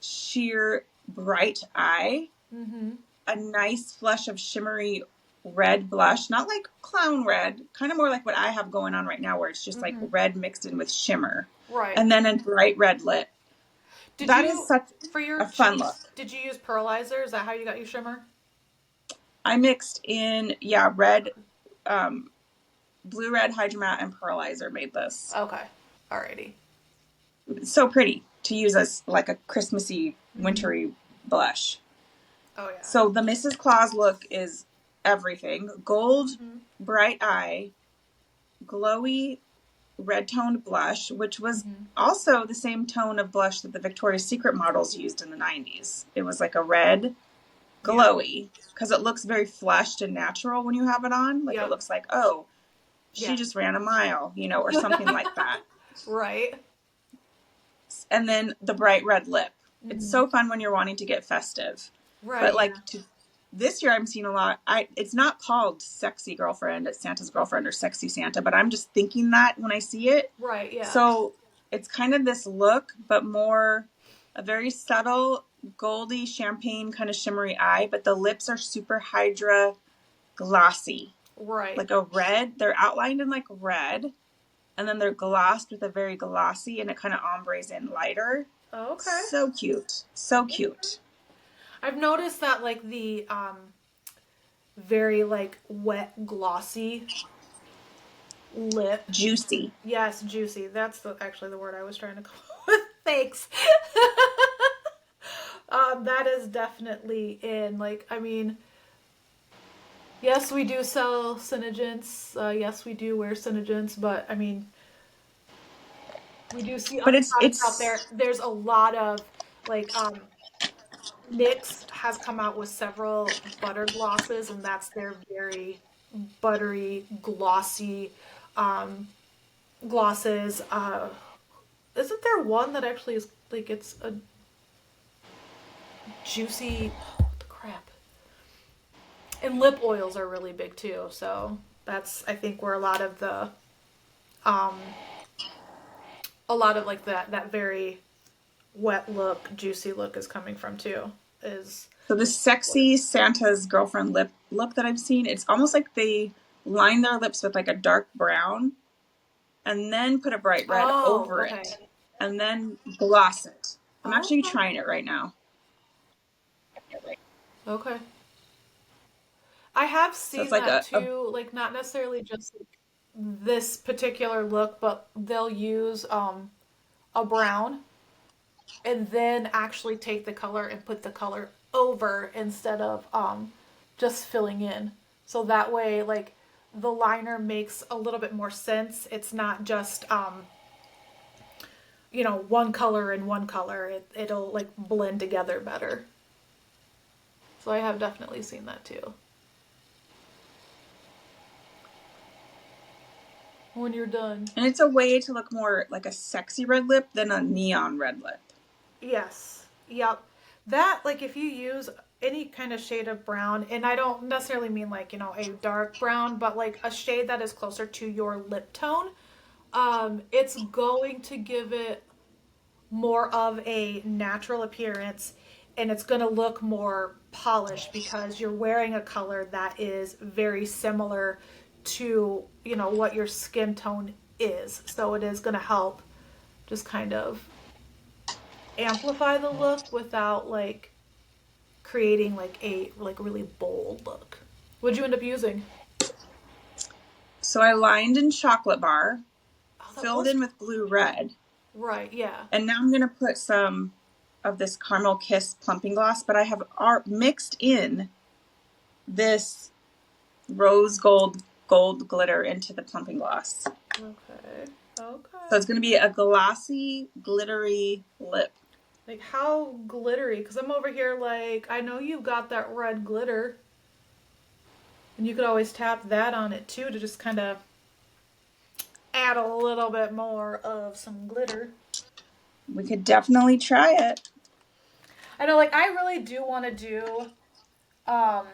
sheer, bright eye, Mm-hmm. a nice flush of shimmery red blush, not like clown red, kind of more like what I have going on right now, where it's just like Mm-hmm. red mixed in with shimmer, Right. and then a bright red lip. Did That is you, such for your a fun look. cheeks, did you use pearlizer? Is that how you got your shimmer? I mixed in, yeah, red, blue red hydromat and pearlizer made this. Okay. Alrighty. It's so pretty to use as like a Christmassy, Mm-hmm. wintry blush. Oh yeah. So the Mrs. Claus look is everything. Gold, Mm-hmm. bright eye, glowy, red toned blush, which was Mm-hmm. also the same tone of blush that the Victoria's Secret models used in the 90s. It was like a red, Yeah. glowy, because it looks very flushed and natural when you have it on. Like it Yep. looks like, oh, she Yeah. just ran a mile, or something like that. Right. And then the bright red lip. It's Mm-hmm. so fun when you're wanting to get festive. Right. But like Yeah. this year I'm seeing a lot. It's not called sexy girlfriend, it's Santa's girlfriend or sexy Santa, but I'm just thinking that when I see it. Right. Yeah. So it's kind of this look, but more a very subtle goldy champagne kind of shimmery eye, but the lips are super hydra glossy. Right. Like a red. They're outlined in like red, and then they're glossed with a very glossy, and it kind of ombres in lighter. Okay. So cute. So cute. I've noticed that like the very like wet glossy lip. Juicy. Yes, juicy. That's actually the word I was trying to call. Thanks. That is definitely in. Like, I mean, yes, we do sell Synagents. Yes, we do wear Synagents, but I mean, we do see But other it's products out it's there. There's a lot of like NYX has come out with several butter glosses, and that's their very buttery, glossy glosses. Isn't there one that actually is like it's a juicy? What the crap? And lip oils are really big too. So that's I think where um a lot of like that very wet look, juicy look is coming from too. Is so the sexy Santa's girlfriend lip look that I've seen, it's almost like they line their lips with like a dark brown and then put a bright red oh over okay it and then gloss it. I'm Oh, actually trying it right now. okay. I have So it's seen like that a too, like not necessarily just like this particular look, but they'll use a brown and then actually take the color and put the color over instead of just filling in. So that way like the liner makes a little bit more sense. It's not just one color and one color. It'll like blend together better. So I have definitely seen that too. When you're done. and it's a way to look more like a sexy red lip than a neon red lip. Yes. Yep. That, like, if you use any kind of shade of brown, and I don't necessarily mean like, a dark brown, but like a shade that is closer to your lip tone, it's going to give it more of a natural appearance and it's going to look more polished because you're wearing a color that is very similar to, what your skin tone is. So it is going to help just kind of amplify the look without like creating like a like really bold look. What'd you end up using? So I lined in chocolate bar, Oh, that filled was in with glue red, right. Yeah. and now I'm going to put some of this Caramel Kiss plumping gloss, but I have mixed in this rose gold glitter into the plumping gloss. Okay. So Okay. it's going to be a glossy, glittery lip. Like how glittery? Because I'm over here like I know you've got that red glitter, and you could always tap that on it too to just kind of add a little bit more of some glitter. We could definitely try it. I know, like I really do want to do um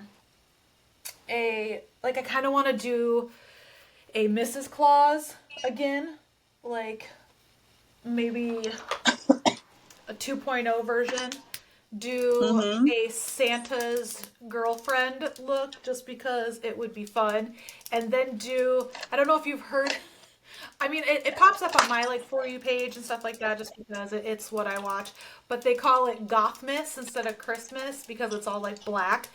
I kind of want to do a Mrs. Claus again, like maybe a 2.0 version. Do Mm-hmm. a Santa's girlfriend look just because it would be fun. And then do, I don't know if you've heard, I mean, it pops up on my like For You page and stuff like that just because it's what I watch. But they call it Gothmas instead of Christmas because it's all like black.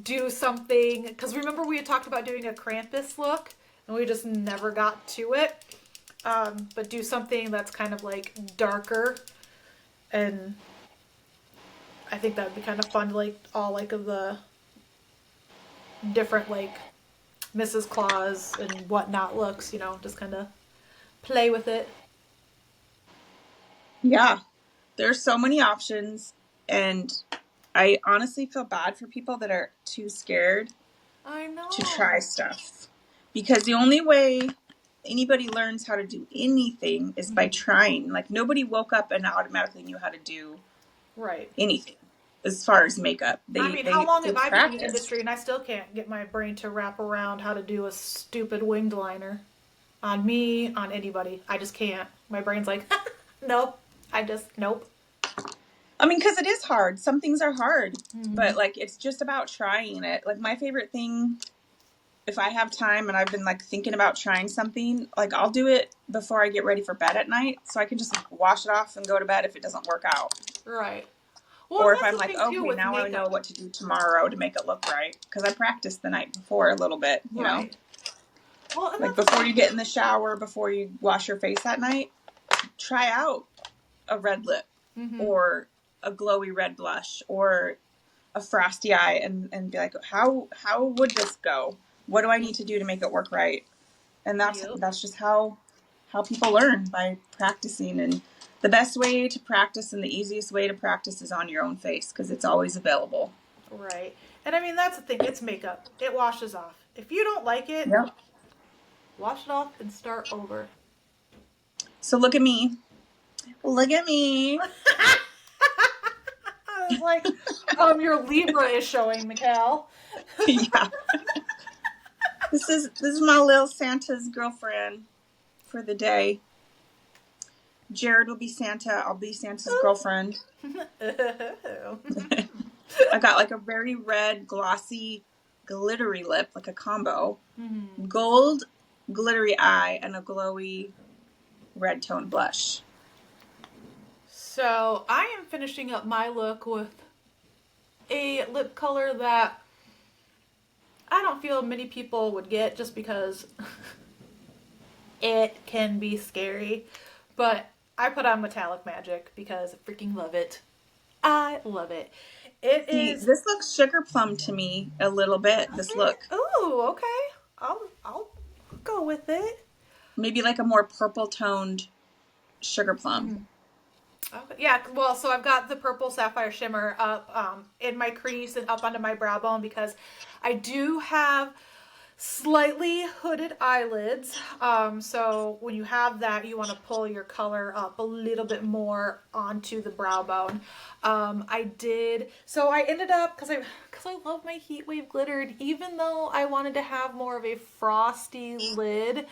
Do something, because remember we had talked about doing a Krampus look and we just never got to it. But do something that's kind of like darker, and I think that would be kind of fun, like all like of the different like Mrs. Claus and whatnot looks, just kind of play with it. Yeah, there's so many options, and I honestly feel bad for people that are too scared I to try know. stuff, because the only way anybody learns how to do anything is by Mhm. trying. Like nobody woke up and automatically knew how to do Right. anything as far as makeup. I They mean, how they long they have I been in the practice. industry and I still can't get my brain to wrap around how to do a stupid winged liner on me, on anybody. I just can't. My brain's like, nope. Nope. I mean, because it is hard. Some things are hard, but Hmm. like it's just about trying it. Like my favorite thing, if I have time and I've been like thinking about trying something, like I'll do it before I get ready for bed at night, so I can just wash it off and go to bed if it doesn't work out. Right. Well, and Or if that's I'm the like, thing too okay, with now I know makeup. what to do tomorrow to make it look right, because I practiced the night before a little bit, you know? Right. Well, and Like that's the before thing you get in the shower, before you wash your face at night, try out a red lip too. or a glowy red blush or a frosty eye, and be like, how would this go? What do I need to do to make it work right? And Yep. that's just how people learn, by practicing. And the best way to practice and the easiest way to practice is on your own face, because it's always available. Right. And I mean, that's the thing. It's makeup. It washes off. If you don't like it, Yep. wash it off and start over. So look at me. Look at me. I was like, your Libra is showing, Mikal. Yeah. This is my little Santa's girlfriend for the day. Jared will be Santa. I'll be Santa's girlfriend. I got like a very red, glossy, glittery lip, like a combo. Mhm. Gold, glittery eye, and a glowy red tone blush. So I am finishing up my look with a lip color that I don't feel many people would get just because it can be scary. But I put on Metallic Magic because I freaking love it. I love it. It See, is this looks sugar plum to me a little bit, this look. ooh, okay. I'll go with it. Maybe like a more purple toned sugar plum. Okay. Yeah, well, so I've got the purple sapphire shimmer up in my crease and up onto my brow bone because I do have slightly hooded eyelids. So when you have that, you want to pull your color up a little bit more onto the brow bone. So I ended up, because I love my heat wave glittered, even though I wanted to have more of a frosty lid,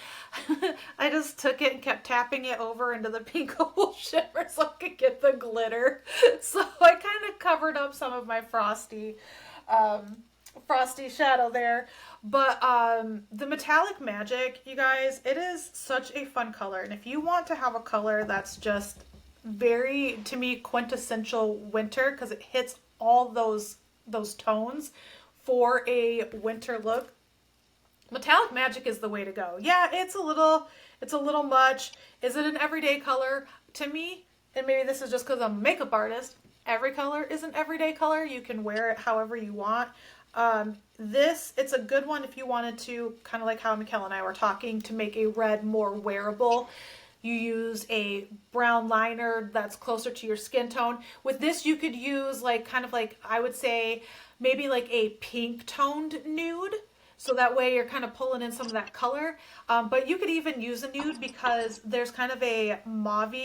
I just took it and kept tapping it over into the pink opal shimmer so I could get the glitter. So I kind of covered up some of my frosty shadow there. But the Metallic Magic, you guys, it is such a fun color. And if you want to have a color that's just very, to me, quintessential winter, because it hits all those tones for a winter look, Metallic Magic is the way to go. Yeah, it's a little much. Is it an everyday color? To me, and maybe this is just because I'm a makeup artist, every color is an everyday color. You can wear it however you want. It's a good one if you wanted to, kind of like how Mikal and I were talking, to make a red more wearable. You use a brown liner that's closer to your skin tone. With this, you could use like kind of like, I would say, maybe like a pink toned nude. So that way you're kind of pulling in some of that color. But you could even use a nude because there's kind of a mauve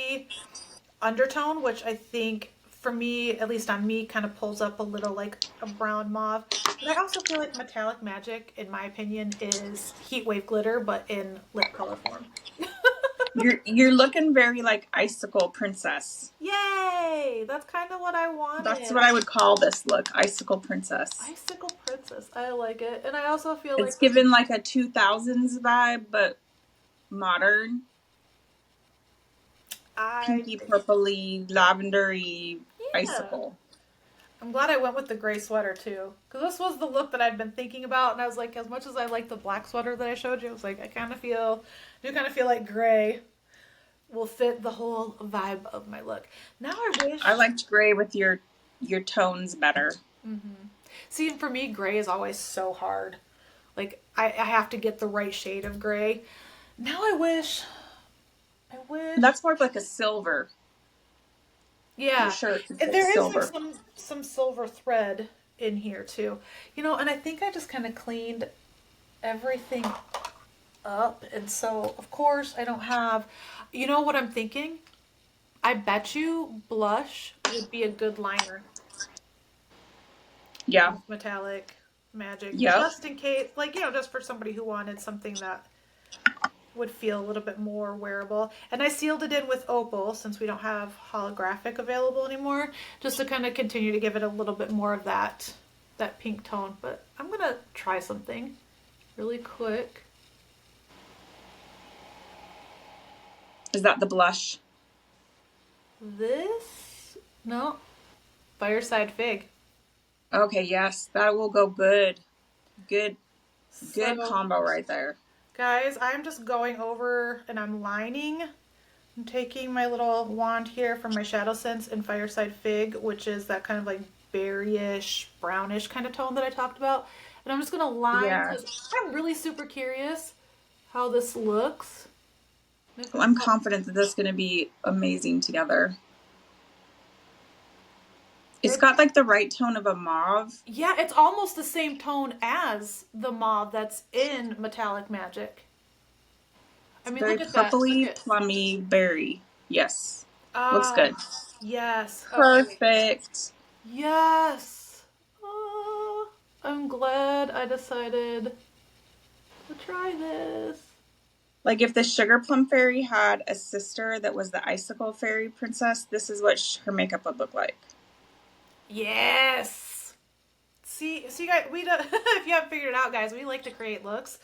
undertone, which I think for me, at least on me, kind of pulls up a little like a brown mauve. But I also feel like Metallic Magic, in my opinion, is heat wave glitter, but in lip color form. You're looking very like icicle princess. Yay! That's kind of what I That's wanted. what I would call this look, icicle princess. Icicle Princess. I like it. And I also feel It's like given like a 2000s vibe, but modern, I, pinky purpley, lavendery yeah. icicle. I'm glad I went with the gray sweater too. Because this was the look that I'd been thinking about. And I was like, as much as I like the black sweater that I showed you, I was like, do kind of feel like gray will fit the whole vibe of my look. Now I I wish. liked gray with your tones better. See, for me, gray is always so hard. Like, I have to get the right shade of gray. Now I wish. I wish. That's more of like a silver. Your Yeah. shirt is like There is like silver. some silver thread in here too. And I think I just kind of cleaned everything up. And so, of course, I don't have. You know what I'm thinking? I bet you blush would be a good liner Yeah. with Metallic Magic, Yep. just in case, like, just for somebody who wanted something that would feel a little bit more wearable. And I sealed it in with opal since we don't have holographic available anymore, just to kind of continue to give it a little bit more of that pink tone. But I'm gonna try something really quick. Is that the blush? This no fireside fig. Okay, yes. That will go good. Good good So combo right there. guys, I'm just going over and I'm lining. I'm taking my little wand here from my Shadow Sense in Fireside Fig, which is that kind of like berryish, brownish kind of tone that I talked about. And I'm just going to line Yeah. because I'm really super curious how this looks. I'm confident that this is going to be amazing together. It's got like the right tone of a mauve. Yeah, it's almost the same tone as the mauve that's in Metallic Magic. I It's mean, very look at that. Look purpley, at. plummy berry. Yes. Looks Ah, good. yes. Okay. Perfect. Yes. Oh, I'm glad I decided to try this. Like if the sugar plum fairy had a sister that was the icicle fairy princess, this is what her makeup would look like. Yes. See, guys, we don't, if you haven't figured it out, guys, we like to create looks.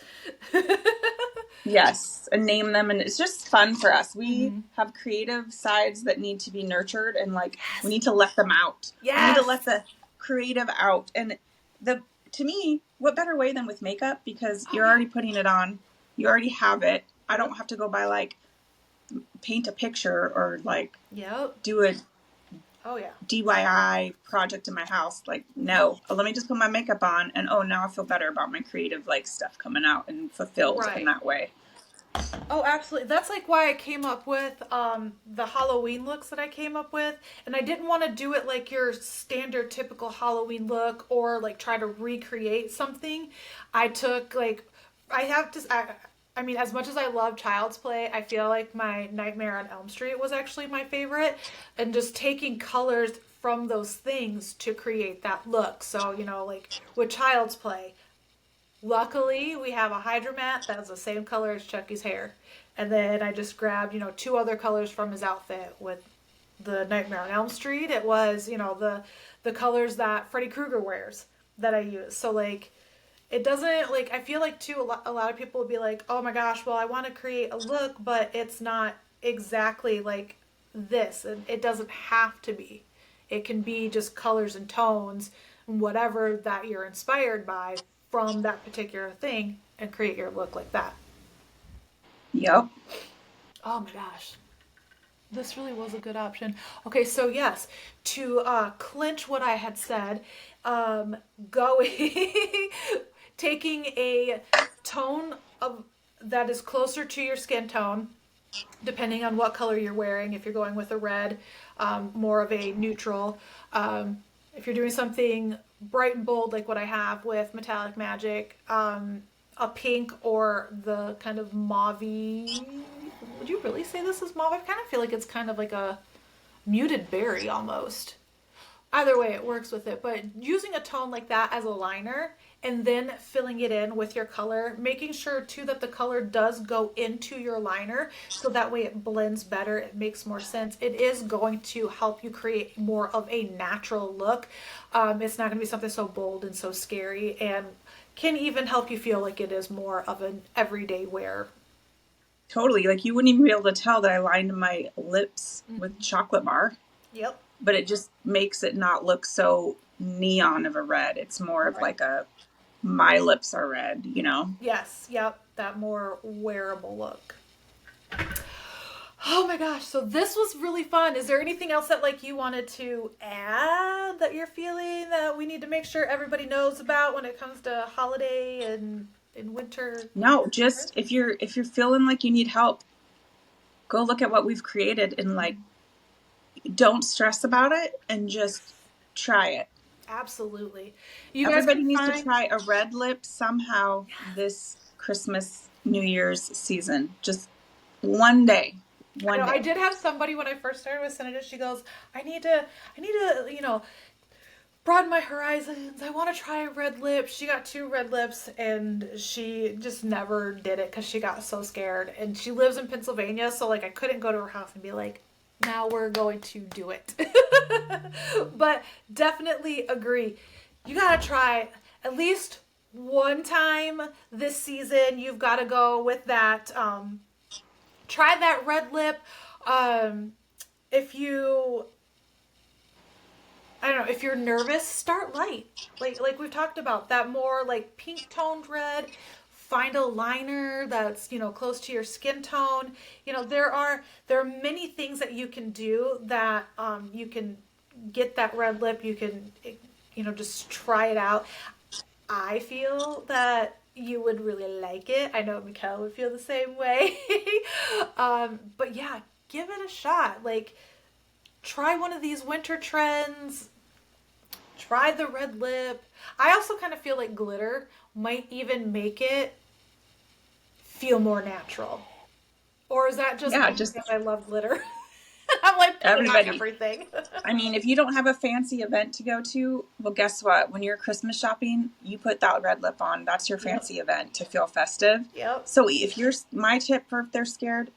Yes, and name them, and it's just fun for us. We Mm-hmm. have creative sides that need to be nurtured, and like we Yes. need to let them out. We need to Yes. let the creative out. And the to me, what better way than with makeup, because Oh you're yeah. already putting it on. You already have it. I Yep. don't have to go by like paint a picture or like Yep. do a Oh yeah. DIY project in my house. Like, no, let me just put my makeup on, and oh, now I feel better about my creative like stuff coming out and fulfilled in Right. that way. Oh, absolutely. That's like why I came up with the Halloween looks that I came up with. And I didn't want to do it like your standard typical Halloween look or like try to recreate something. I took like I have to I mean, as much as I love Child's Play, I feel like my Nightmare on Elm Street was actually my favorite. And just taking colors from those things to create that look. So, like with Child's Play, luckily, we have a hydromat that's the same color as Chucky's hair. And then I just grabbed, two other colors from his outfit. With the Nightmare on Elm Street, it was, the colors that Freddy Krueger wears that I use. So like it doesn't like I feel like too a lot of people would be like, "Oh my gosh, well I want to create a look, but it's not exactly like this." And it doesn't have to be. It can be just colors and tones, whatever that you're inspired by from that particular thing and create your look like that. Yep. Oh my gosh. This really was a good option. Okay, so yes, to clinch what I had said, um, going, taking a tone of that is closer to your skin tone, depending on what color you're wearing. If you're going with a red, more of a neutral. If you're doing something bright and bold like what I have with Metallic Magic, a pink or the kind of mauve. Would you really say this is mauve? I kind of feel like it's kind of like a muted berry almost. Either way, it works with it. But using a tone like that as a liner and then filling it in with your color, making sure too that the color does go into your liner so that way it blends better, it makes more sense. It is going to help you create more of a natural look. It's not going to be something so bold and so scary, and can even help you feel like it is more of an everyday wear. Totally. Like you wouldn't even be able to tell that I lined my lips with chocolate bar, Yep. but it just makes it not look so neon of a red. It's more of Right. like a my lips are red, you know? Yes. Yep. That more wearable look. Oh my gosh, so this was really fun. Is there anything else that like you wanted to add that you're feeling that we need to make sure everybody knows about when it comes to holiday and in winter? No, just if you're feeling like you need help, go look at what we've created and like don't stress about it and just try it. Absolutely. You guys Everybody can needs to find try a red lip somehow this Christmas, New Year's season. Just one day. I One know I day. did have somebody when I first started with Senator, she goes, I need to broaden my horizons. I want to try a red lip. She got two red lips and she just never did it because she got so scared. And she lives in Pennsylvania, so like I couldn't go to her house and be like, now we're going to do it. But definitely agree. You gotta try at least one time this season. You've got to go with that. Try that red lip. Um, if you I don't know, if you're nervous, start light. Like we've talked about, that more like pink toned red. Find a liner that's, close to your skin tone. There are many things that you can do that you can get that red lip. You can just try it out. I feel that you would really like it. I know Mikal would feel the same way. But yeah, give it a shot. Like, try one of these winter trends. Try the red lip. I also kind of feel like glitter might even make it feel more natural. Or is that just Yeah, me just because I love glitter? I'm like putting on everybody. everything. I mean, if you don't have a fancy event to go to, well, guess what? When you're Christmas shopping, you put that red lip on. That's your Yep. fancy event to feel festive. Yep. So if you're, my tip for if they're scared,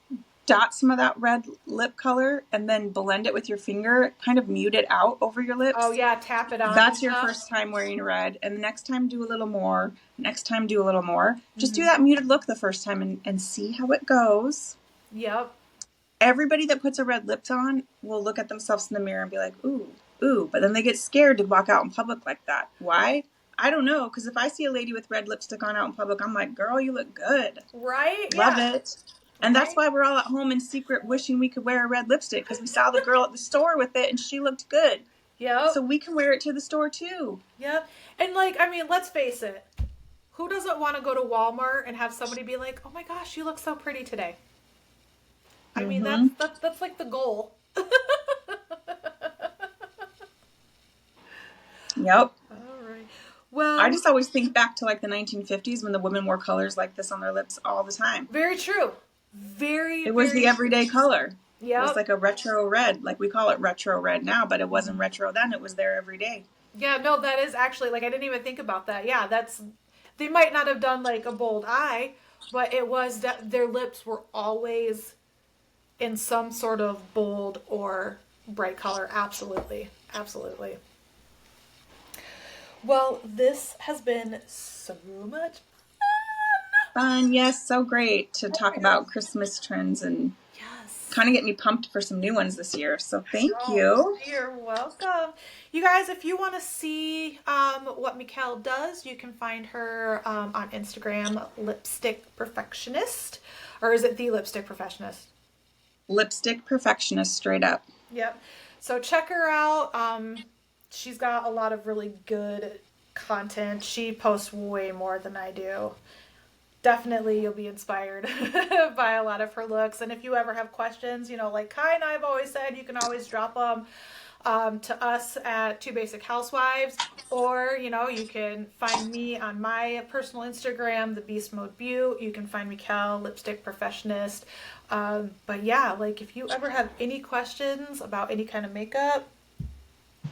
dot some of that red lip color and then blend it with your finger, kind of mute it out over your Oh lips. yeah, tap it on and That's your stuff. first time wearing red. And the next time do a little more. Next time do a little more. Just do Mm-hmm. that muted look the first time and see how it goes. Yep. Everybody that puts a red lip on will look at themselves in the mirror and be like, ooh, ooh. But then they get scared to walk out in public like that. Why? I don't know. Because if I see a lady with red lipstick on out in public, I'm like, girl, you look good. Right? Love Yeah. it. And that's Right? why we're all at home in secret wishing we could wear a red lipstick, because we saw the girl at the store with it and she looked good. Yep. So we can wear it to the store too. Yep. And like, I mean, let's face it. Who doesn't want to go to Walmart and have somebody be like, "Oh my gosh, you look so pretty today"? I mean, Mm-hmm. that's like the goal. Yep. All right. I Well, just always think back to like the 1950s when the women wore colors like this on their lips all the time. very true. Very, It was very the everyday color. It was Yep. like a retro red, like we call it retro red now, but it wasn't retro then. It was there every day. Yeah, no, that is actually like I didn't even think about that. Yeah, that's they might not have done like a bold eye, but it was that their lips were always in some sort of bold or bright color. Absolutely. Absolutely. Well, this has been so much Fun, yes, so great to talk fun. about Christmas trends and Yes. kind of get me pumped for some new ones this year. So thank Oh, you. you're welcome. You guys, if you want to see what Mikal does, you can find her on Instagram, Lipstick Perfectionist. Or is it The Lipstick Perfectionist? Lipstick perfectionist, straight up. Yep. So check her out. She's got a lot of really good content. She posts way more than I do. Definitely you'll be inspired by a lot of her looks. And if you ever have questions, like Kai and I have always said, you can always drop them to us at Two Basic Housewives, or you can find me on my personal Instagram, the Beast Mode Butte. You can find Mikal, Lipstick Perfectionist. But yeah, like if you ever have any questions about any kind of makeup,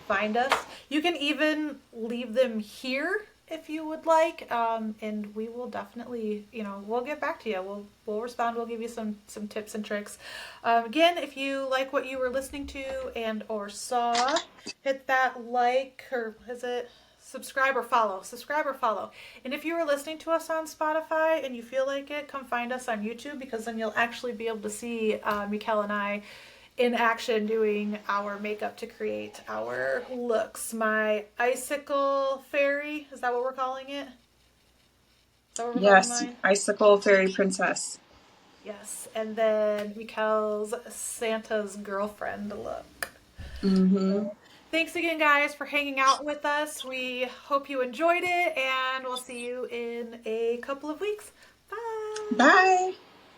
find us. You can even leave them here if you would like, and we will definitely, we'll get back to you. We'll respond. We'll give you some tips and tricks. Again, if you like what you were listening to and or saw, hit that like, or is it subscribe or follow? Subscribe or follow. And if you were listening to us on Spotify and you feel like it, come find us on YouTube, because then you'll actually be able to see Mikal and I in action doing our makeup to create our looks. My icicle fairy, is that what we're calling it? Is that what we're calling Yes, mine? icicle fairy princess. Yes. And then Mikel's Santa's girlfriend look. Mm-hmm. Thanks again, guys, for hanging out with us. We hope you enjoyed it, and we'll see you in a couple of weeks. Bye. Bye.